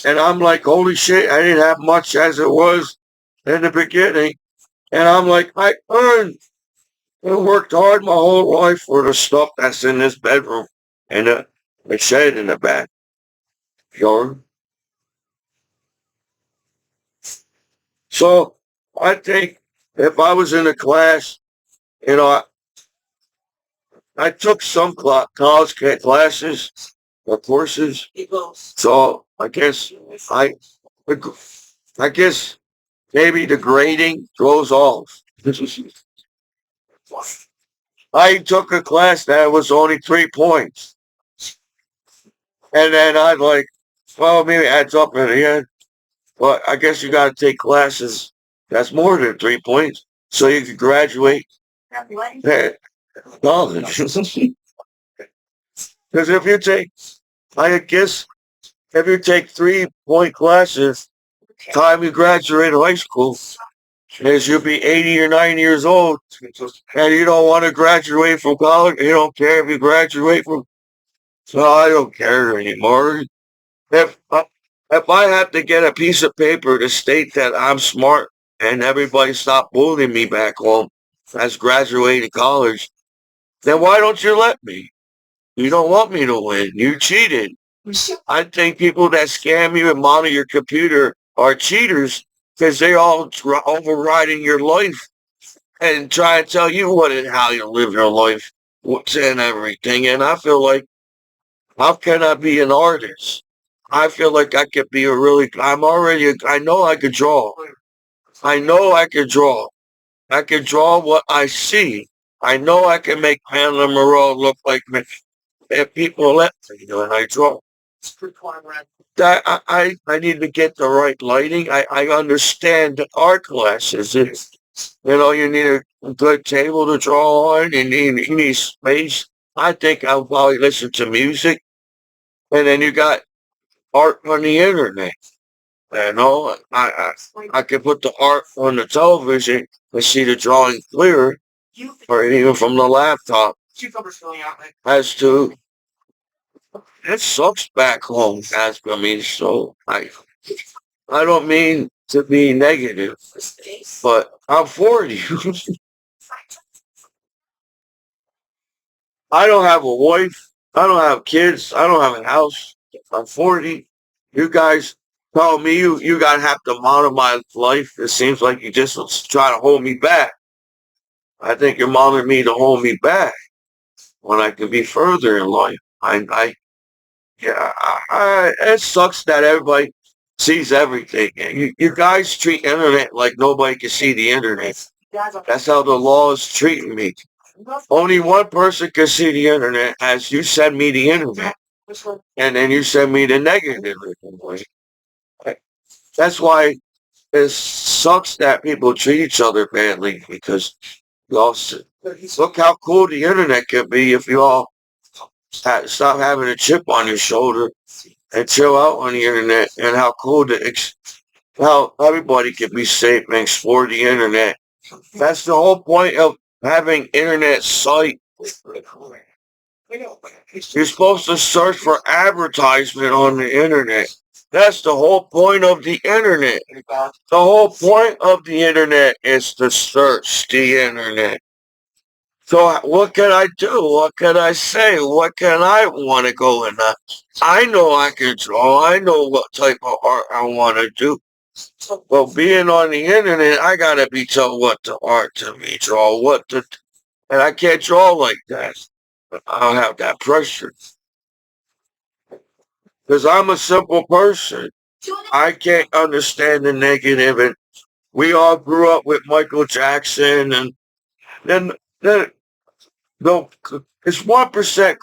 And I'm like, holy shit, I didn't have much as it was in the beginning. And I'm like, I earned and worked hard my whole life for the stuff that's in this bedroom and the shed in the backyard. So I think if I was in a class, you know, I took some college classes or courses. it goes. So I, I guess maybe the grading throws off. I took a class that was only 3 points. And then I'd like, well, maybe it adds up in the end. But I guess you got to take classes that's more than 3 points so you can graduate college. Because I guess if you take 3 point classes, time you graduate high school, is you'll be 80 or 90 years old, and you don't want to graduate from college. You don't care if you graduate from. So I don't care anymore. If uh, if I have to get a piece of paper to state that I'm smart and everybody stop bullying me back home as graduating college, then why don't you let me? You don't want me to win. You cheated. I think people that scam you and monitor your computer are cheaters because they all overriding your life and try to tell you what and how you live your life, what's in everything. And I feel like, how can I be an artist? I feel like I could be I know I could draw. I know I could draw. I can draw what I see. I know I can make Marilyn Monroe look like me if people let me, and I draw. I need to get the right lighting. I understand the art classes. You need a good table to draw on. You need space. I think I'll probably listen to music. And then you got art on the internet. I can put the art on the television and see the drawing clearer, or even from the laptop. As to it sucks back home, as for me. So I don't mean to be negative, but I'm 40. I don't have a wife. I don't have kids. I don't have a house. I'm 40. You guys tell me you gotta have to monitor my life. It seems like you just try to hold me back. I think you're monitoring me to hold me back when I could be further in life. Yeah, it sucks that everybody sees everything. You guys treat internet like nobody can see the internet. That's how the law is treating me. Only one person can see the internet as you send me the internet. And then you send me the negative information. That's why it sucks that people treat each other badly because you all look how cool the internet can be if you all stop having a chip on your shoulder and chill out on the internet, and how cool how everybody can be safe and explore the internet. That's the whole point of having internet site. You're supposed to search for advertisement on the internet. That's the whole point of the internet. The whole point of the internet is to search the internet. So what can I do? What can I say? What can I want to go in? I know I can draw. I know what type of art I want to do. Well, being on the internet, I gotta be told what the art to be draw, and I can't draw like that. I don't have that pressure because I'm a simple person. I can't understand the negative, and we all grew up with Michael Jackson, and then the it's 1%.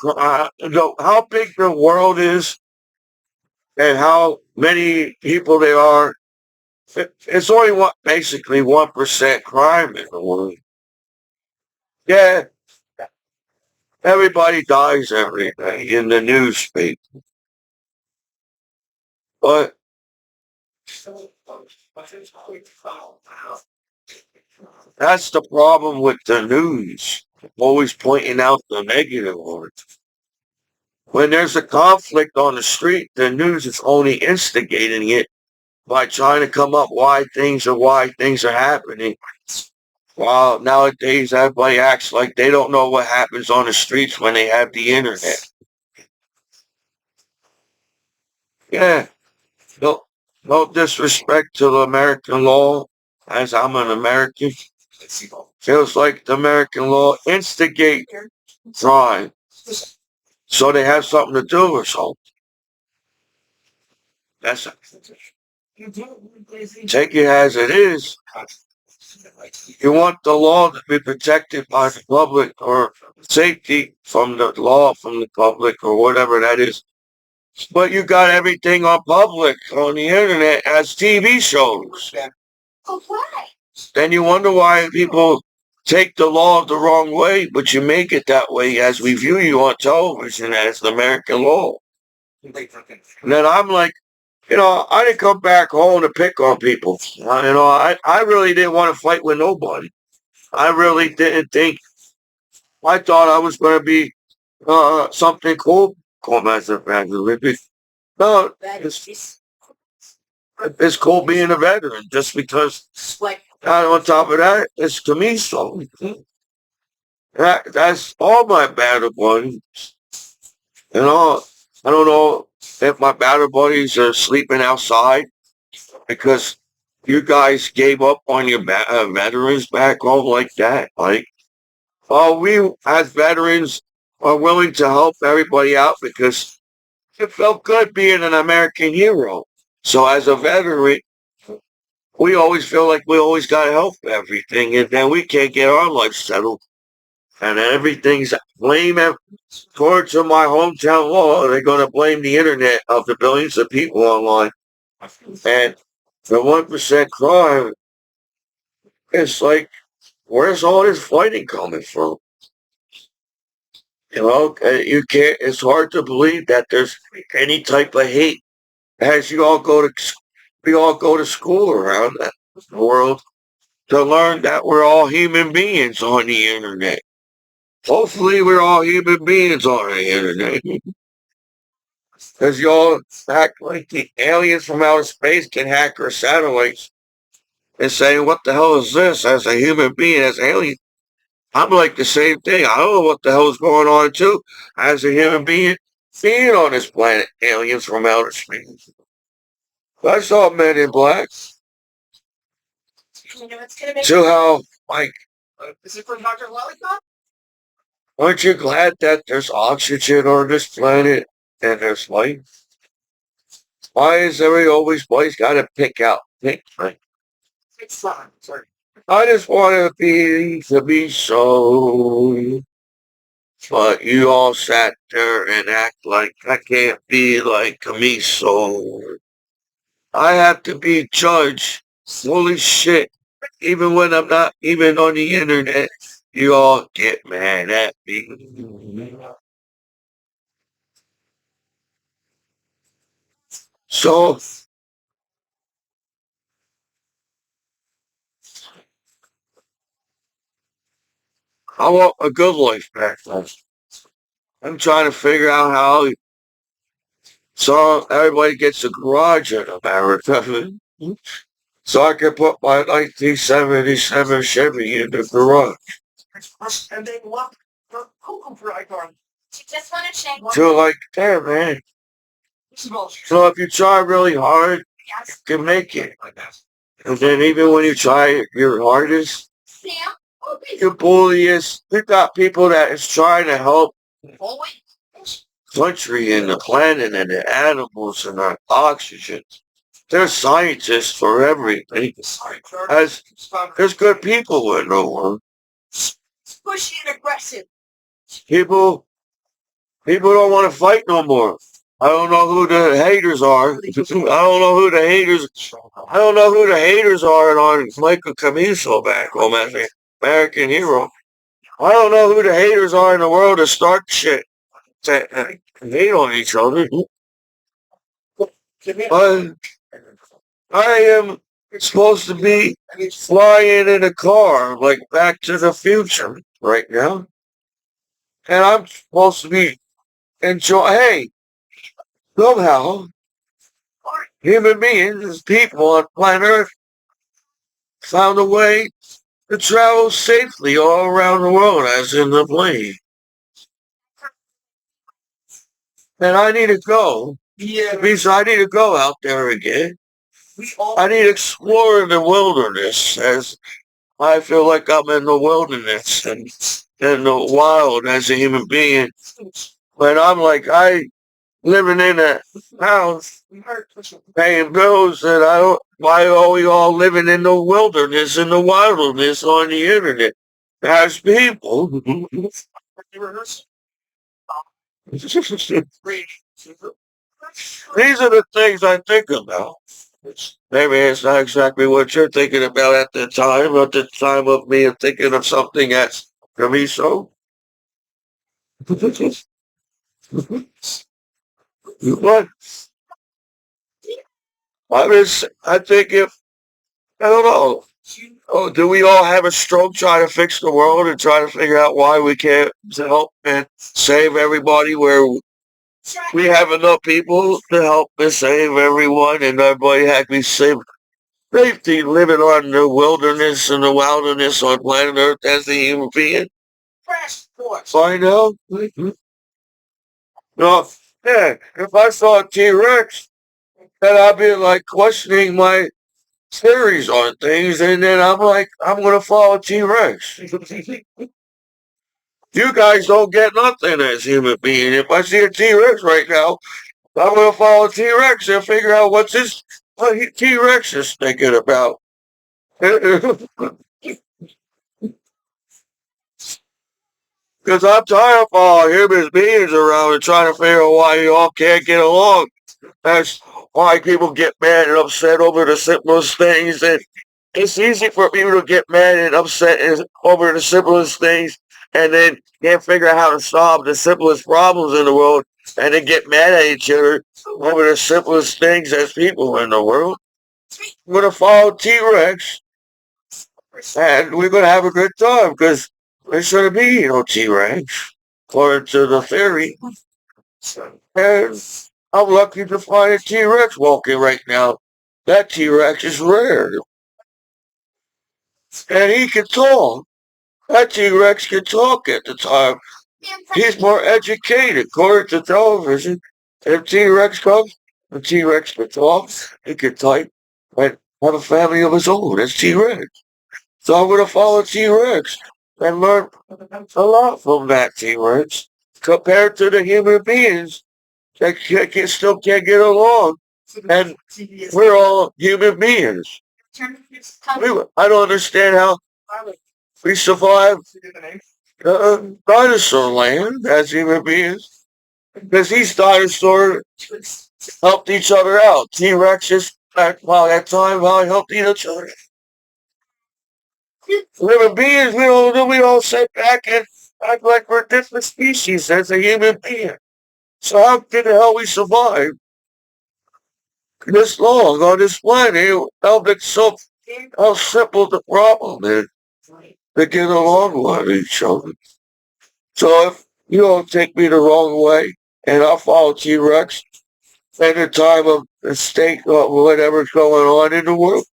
How big the world is, and how many people there are. It's only basically 1% crime in the world. Yeah, everybody dies every day in the newspaper. But that's the problem with the news. Always pointing out the negative on it. When there's a conflict on the street, the news is only instigating it by trying to come up why things are happening. While nowadays everybody acts like they don't know what happens on the streets when they have the internet. Yeah, no, no disrespect to the American law, as I'm an American. Feels like the American law instigate crime, so they have something to do or something. That's take it as it is. You want the law to be protected by the public or safety from the law from the public or whatever that is. But you got everything on public on the internet as TV shows. Then you wonder why people take the law the wrong way, but you make it that way as we view you on television as the American law. And then I'm like, I didn't come back home to pick on people. I really didn't want to fight with nobody. I really didn't think. I thought I was going to be something cool. Commiso. No, it's cool being a veteran just because. On top of that, it's Commiso. That's all my battle buddies. I don't know if my battle buddies are sleeping outside because you guys gave up on your veterans back home like that. Like, we as veterans are willing to help everybody out because it felt good being an American hero. So as a veteran, we always feel like we always got to help everything, and then we can't get our life settled. And everything's blame towards my hometown law. They're going to blame the internet of the billions of people online. And the 1% crime, it's like, where's all this fighting coming from? You can't, it's hard to believe that there's any type of hate as we all go to school around the world to learn that we're all human beings on the internet. Hopefully we're all human beings on the internet. Because y'all act like the aliens from outer space can hack our satellites and say, what the hell is this as a human being, as an alien? I'm like the same thing. I don't know what the hell is going on too as a human being on this planet. Aliens from outer space. I saw Men in Black. So how, like, Is it from Dr. Lollipop? aren't you glad that there's oxygen on this planet and there's life? Why is everybody always got to pick? Like, It's fine. Sorry. I just want to be so, but you all sat there and act like I can't be like Commiso. I have to be judged. Holy shit. Even when I'm not even on the internet, you all get mad at me. So I want a good life back then. I'm trying to figure out how so everybody gets a garage in America. So I can put my 1977 Chevy in the garage. And they walk the cuckoo for icon. You just want to check. So like, damn man. So if you try really hard, you can make it. And then even when you try your hardest, Sam? you bulliest. You got people that is trying to help country and the planet and the animals and our oxygen. There's scientists for everything. There's good people in the world. Pushy and aggressive. People don't want to fight no more. I don't know who the haters are. I don't know who the haters. I don't know who the haters are on Michael Commiso back home as an American hero. I don't know who the haters are in the world that start shit to hate on each other. But I am supposed to be flying in a car like Back to the Future right now, and I'm supposed to be enjoy. Hey, somehow human beings, people on planet Earth, found a way to travel safely all around the world, as in the plane. And I need to go. Yeah, because I need to go out there again. I need to explore the wilderness as I feel like I'm in the wilderness and in the wild as a human being. But I'm like, I living in a house, paying bills, and I don't, why are we all living in the wilderness, in the wilderness on the internet? As people. These are the things I think about. Maybe it's not exactly what you're thinking about at the time of me thinking of something that's Commiso. But I think if, I don't know, oh, do we all have a stroke trying to fix the world and try to figure out why we can't help and save everybody where we have enough people to help and save everyone and everybody has to be safe? Safety living on the wilderness on planet Earth as a human being. Find out. No, yeah, if I saw a T-Rex, then I'd be like questioning my theories on things, and then I'm like, I'm gonna follow T-Rex. You guys don't get nothing as human beings. If I see a T-Rex right now, I'm gonna follow T-Rex and figure out what T-Rex is thinking about. Because I'm tired of all human beings around and trying to figure out why you all can't get along. That's why people get mad and upset over the simplest things. And it's easy for people to get mad and upset over the simplest things and then can't figure out how to solve the simplest problems in the world and then get mad at each other over the simplest things as people in the world. We're going to follow T-Rex and we're going to have a good time because there shouldn't be no T-Rex according to the theory. And I'm lucky to find a T-Rex walking right now. That T-Rex is rare. And he can talk. That T-Rex can talk at the time. He's more educated, according to television. If T-Rex comes, the T-Rex can talk, he can type, and have a family of his own. That's T-Rex. So I'm going to follow T-Rex and learn a lot from that T-Rex compared to the human beings that still can't get along. And we're all human beings. I don't understand how we survived dinosaur land as human beings. Because these dinosaurs helped each other out. T-Rexes at time while helped each other. Living beings, we don't sit back and act like we're different species as a human being. So how did the hell we survive this long on this planet? How simple the problem is to get along with each other. So if you don't take me the wrong way and I'll follow T-Rex at the time of the state or whatever's going on in the world,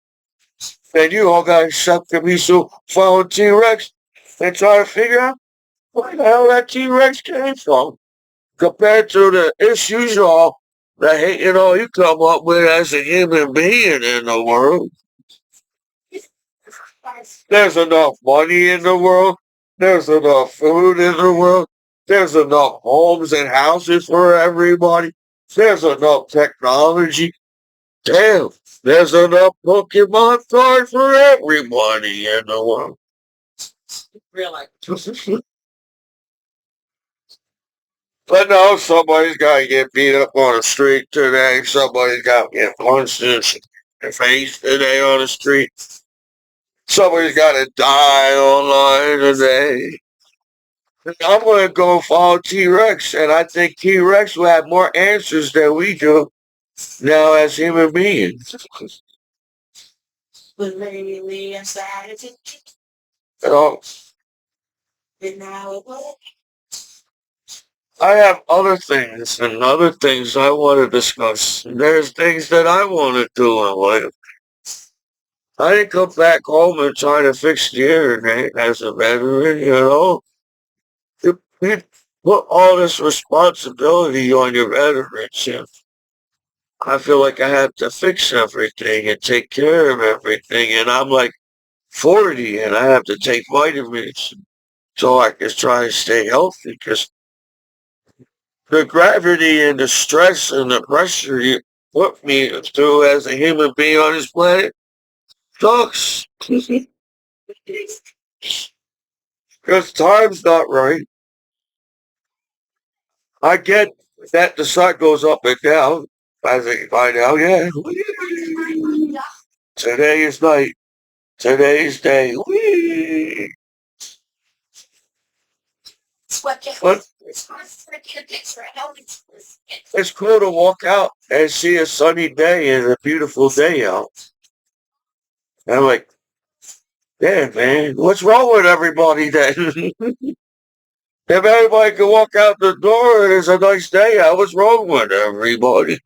then you all got to accept the Commiso follow T-Rex and try to figure out where the hell that T-Rex came from compared to the issues all the hate you come up with as a human being in the world. There's enough money in the world. There's enough food in the world. There's enough homes and houses for everybody. There's enough technology. Damn, there's enough Pokemon cards for everybody in the world. But no, somebody's got to get beat up on the street today. Somebody's got to get punched in the face today on the street. Somebody's got to die online today. I'm going to go follow T-Rex, and I think T-Rex will have more answers than we do now as human beings. But lately inside of it, You know, and now it will. I have other things and other things I want to discuss. There's things that I want to do in life. I didn't come back home and try to fix the internet as a veteran, you know. You put all this responsibility on your veterans. And I feel like I have to fix everything and take care of everything. And I'm like 40 and I have to take vitamins so I can try to stay healthy because the gravity and the stress and the pressure you put me through as a human being on this planet sucks. Because time's not right. I get that the sun goes up and down. As I find out, yeah. Today is night. Today's day. Whee! But it's cool to walk out and see a sunny day and a beautiful day out. And I'm like, damn, man, what's wrong with everybody then? If everybody can walk out the door and it's a nice day out, what's wrong with everybody?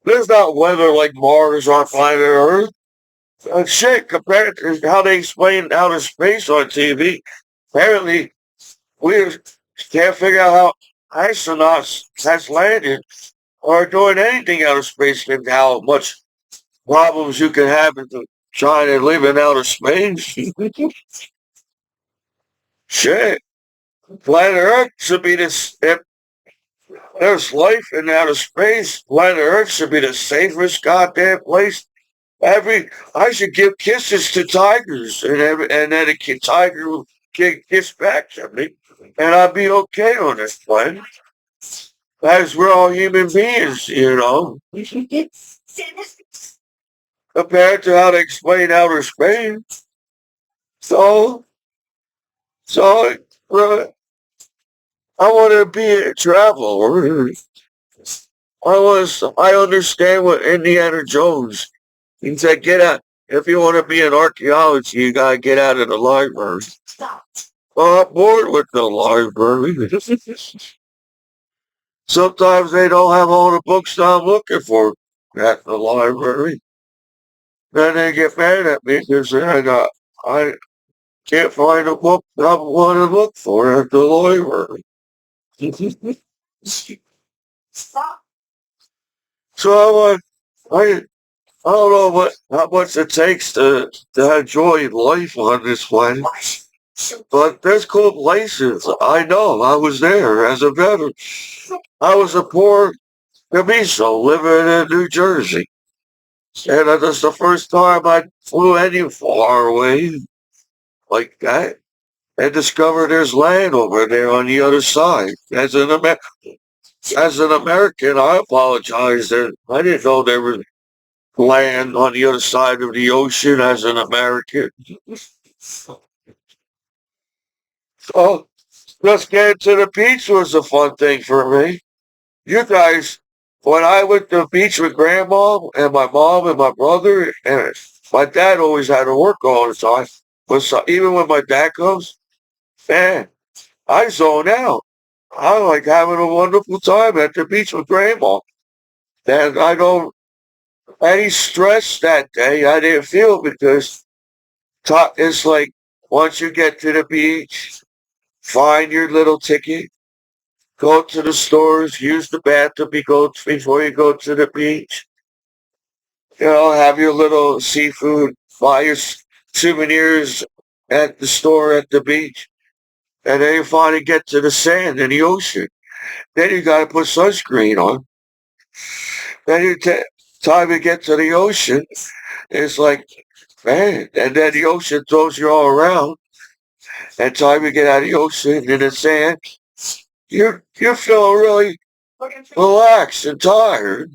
There's not weather like Mars or planet Earth. Shit, compared to how they explain outer space on TV, apparently we can't figure out how astronauts has landed or doing anything out of space and how much problems you can have in trying to live in outer space. Shit. Planet Earth should be this. If there's life in outer space, planet Earth should be the safest goddamn place. I should give kisses to tigers, and then tiger will kiss back to me, and I'd be okay on this planet. As we're all human beings, you know. Compared to how to explain outer space. So, so, uh, I want to be a traveler. I understand what Indiana Jones. He said, get out. If you want to be in archaeology, you gotta get out of the library. Well, I'm bored with the library. Sometimes they don't have all the books that I'm looking for at the library. Then they get mad at me because I can't find a book that I want to look for at the library. So I don't know how much it takes to enjoy life on this planet. But there's cool places. I know. I was there as a veteran. I was a poor Commiso living in New Jersey. And that's the first time I flew any far away like that and discovered there's land over there on the other side. As an American, I apologize. I didn't know there was land on the other side of the ocean as an American. So just getting to the beach was a fun thing for me. You guys, when I went to the beach with grandma and my mom and my brother, and my dad always had to work all the time. But so, even when my dad comes, man, I zone out. I like having a wonderful time at the beach with grandma. And I don't, any stress that day, I didn't feel because it's like once you get to the beach, find your little ticket, go to the stores, use the bathroom before you go to the beach. You know, have your little seafood, buy your souvenirs at the store at the beach, and then you finally get to the sand and the ocean. Then you got to put sunscreen on. Then time to get to the ocean, it's like, man, and then the ocean throws you all around. That time you get out of the ocean in the sand, you're feeling really relaxed and tired.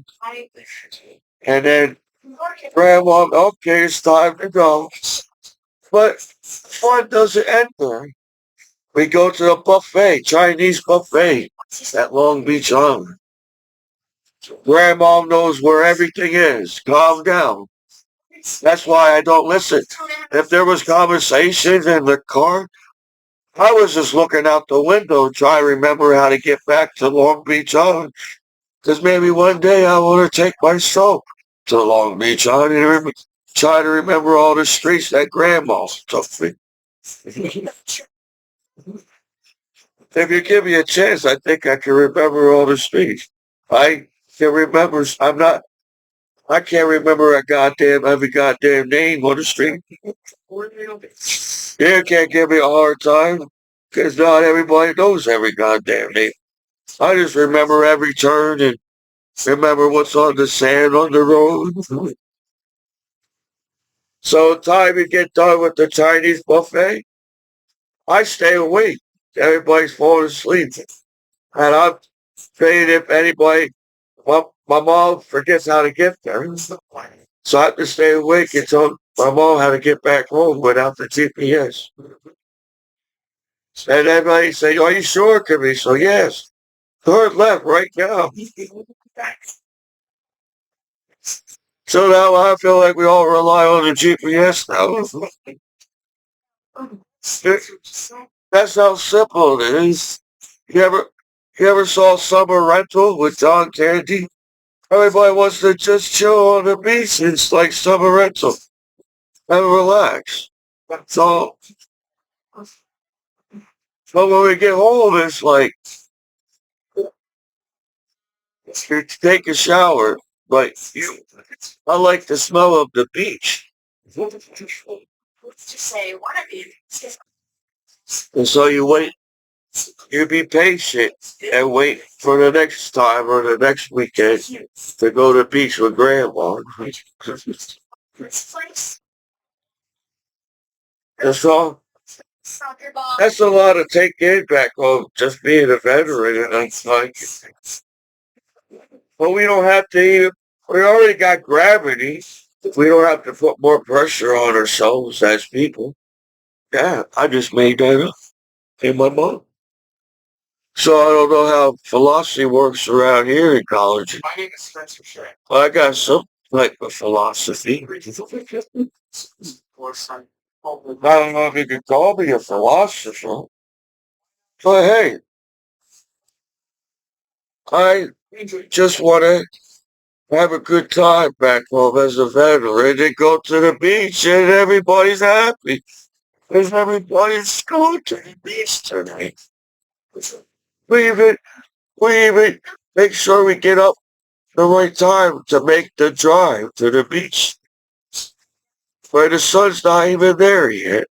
And then grandma, okay, it's time to go. But fun doesn't end there. We go to the buffet, Chinese buffet at Long Beach Island. Grandma knows where everything is. Calm down. That's why I don't listen. If there was conversations in the car, I was just looking out the window trying to remember how to get back to Long Beach Island. Because maybe one day I want to take myself to Long Beach Island and try to remember all the streets that Grandma took me. If you give me a chance, I think I can remember all the streets. I can remember. I can't remember every goddamn name on the street. You can't give me a hard time because not everybody knows every goddamn name. I just remember every turn and remember what's on the sand on the road. So time you get done with the Chinese buffet, I stay awake. Everybody's falling asleep. And I'm afraid if anybody, well, my mom forgets how to get there. So I have to stay awake and tell my mom how to get back home without the GPS. And everybody say, are you sure, Commiso? Yes. Turn left right now. So now I feel like we all rely on the GPS now. That's how simple it is. You ever you ever saw Summer Rental with John Candy? Everybody wants to just chill on the beach. It's like Summer Rental and relax. So, so when we get home, it's like you take a shower, but I like the smell of the beach. And so you be patient and wait for the next time or the next weekend to go to the beach with grandma. That's all. That's a lot to take in back home, just being a veteran. And it's like, but we don't have to even, we already got gravity. We don't have to put more pressure on ourselves as people. Yeah, I just made that up in my mind. So I don't know how philosophy works around here in college. My name is Spencer Shay. Well, I got some type of philosophy. Or son. I don't know if you could call me a philosopher, but hey, I just want to have a good time back home as a veteran and go to the beach and everybody's happy because everybody's going to the beach tonight. We even, we even make sure we get up the right time to make the drive to the beach where the sun's not even there yet.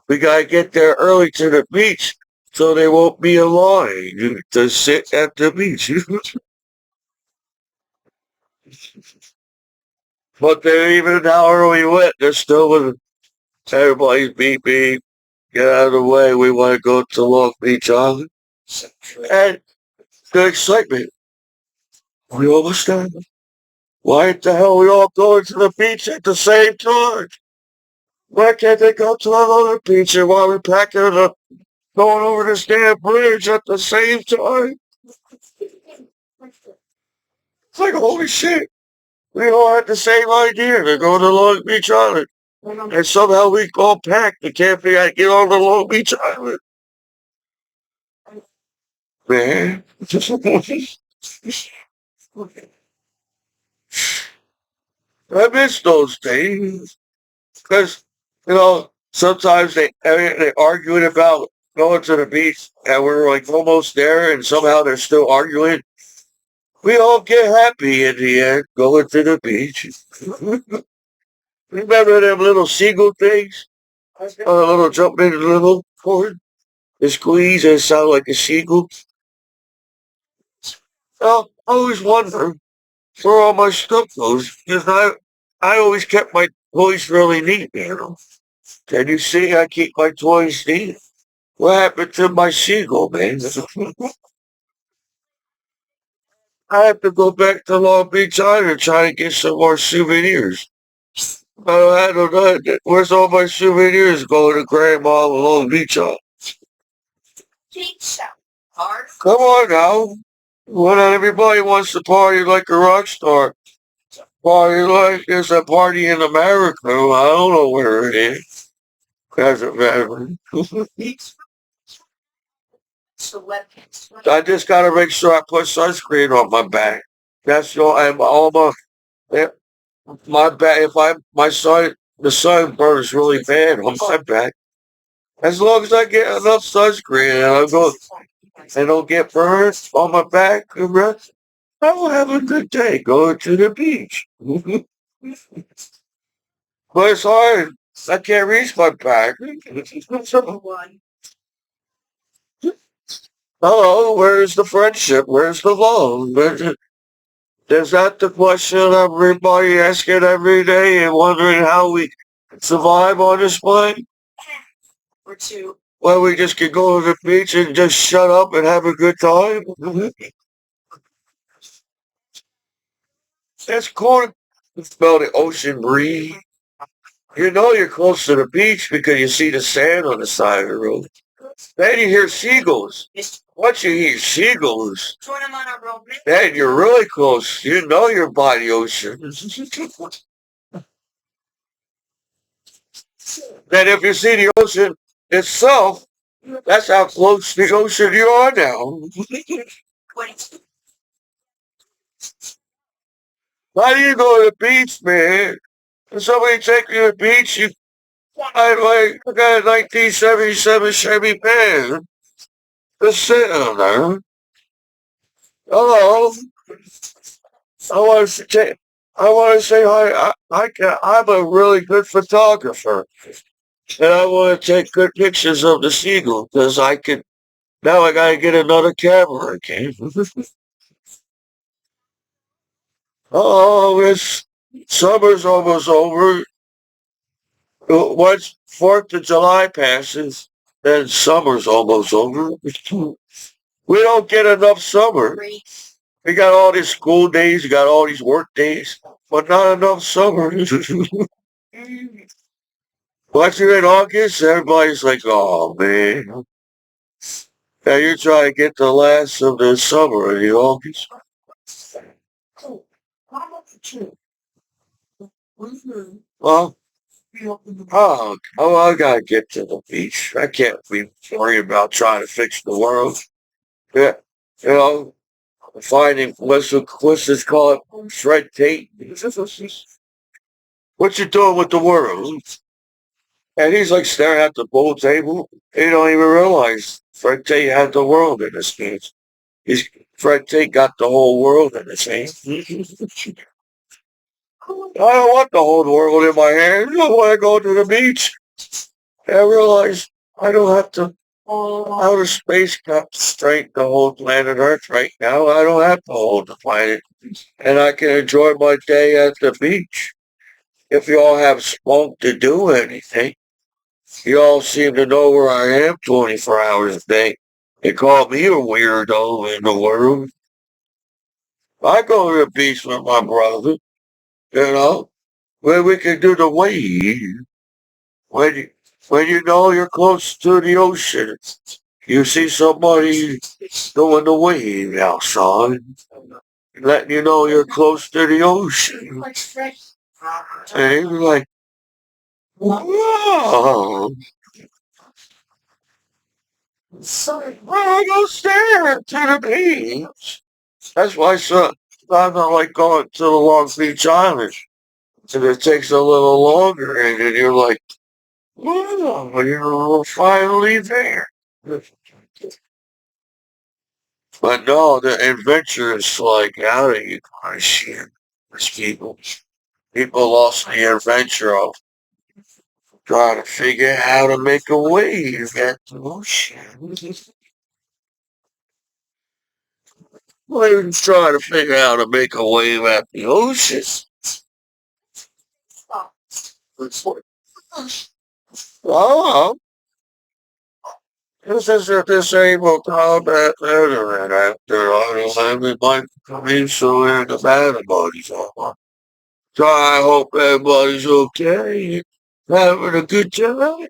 We gotta get there early to the beach so there won't be a line to sit at the beach. But then even however we went, there's still with everybody's beep beep. Get out of the way. We want to go to Long Beach Island. And the excitement. We almost done. Why the hell we all going to the beach at the same time? Why can't they go to another beach and while we're packing up, going over this damn bridge at the same time? It's like, holy shit. We all had the same idea to go to Long Beach Island. And somehow we all packed and can't figure out how to get on the Long Beach Island. Man. I miss those days. Because, sometimes they arguing about going to the beach and we're like almost there and somehow they're still arguing. We all get happy in the end going to the beach. Remember them little seagull things? A little jump in the little cord. The squeeze and sound like a seagull. Well, I always wonder where all my stuff goes because I always kept my voice really neat. Can you see I keep my toys neat? What happened to my seagull, man? I have to go back to Long Beach Island and try to get some more souvenirs. I don't have no that. Where's all my souvenirs going to Grandma on Long Beach Island? Pizza. Hard. Come on now. Well, not everybody wants to party like a rock star. Party like there's a party in America. I don't know where it is. Doesn't matter. I just gotta make sure I put sunscreen on my back. That's all. I'm all my back. If my sun, the sunburn is really bad on my back. As long as I get enough sunscreen and I don't get burned on my back, I will have a good day going to the beach. But it's hard. I can't reach my back. Hello, where's the friendship? Where's the love? Is that the question everybody asking every day and wondering how we survive on this planet? Or two. Well, we just could go to the beach and just shut up and have a good time. That's cool. Smell the ocean breeze. You know you're close to the beach because you see the sand on the side of the road. Then you hear seagulls. Once you hear seagulls, Join them on our road. then you're really close. You know you're by the ocean. Then if you see the ocean itself, that's how close to the ocean you are now. How do you go to the beach, man? If somebody take you to the beach, I got a 1977 Chevy Van. Just sitting there. Hello. I want to say hi. I'm a really good photographer, and I want to take good pictures of the seagull because I can. Now I gotta get another camera again. Oh, it's summer's almost over. Once 4th of July passes, then summer's almost over. We don't get enough summer. We got all these school days, you got all these work days, but not enough summer. Once you're in August, everybody's like, oh man. Now you're trying to get the last of the summer in the August. Well, I gotta get to the beach. I can't be worried about trying to fix the world. Yeah, you know, finding what's this called? Fred Tate. What you doing with the world? And he's like staring at the pool table. He don't even realize Fred Tate had the world in his hands. Fred Tate got the whole world in his hands. I don't want the whole world in my hands. I want to go to the beach. And I realize I don't have to. Outer space got straight the whole planet Earth right now. I don't have to hold the planet. And I can enjoy my day at the beach. If you all have spunk to do anything, you all seem to know where I am 24 hours a day. They call me a weirdo in the world. I go to the beach with my brother, where we can do the wave. When you, when you know you're close to the ocean, you see somebody doing the wave outside, letting you know you're close to the ocean. And you're like, wow. I go stare to the beach. That's why sometimes I like going to the Long Beach Island. And it takes a little longer, and then you're like, oh, you're finally there. But no, the adventure is like out of you guys here. There's people lost the adventure of trying to figure out how to make a wave at the ocean. Waves trying to figure out how to make a wave at the ocean. Well, this is a disabled combat veteran after I don't have it like Commiso and the battle buddies on. So I hope everybody's okay. Having a good time.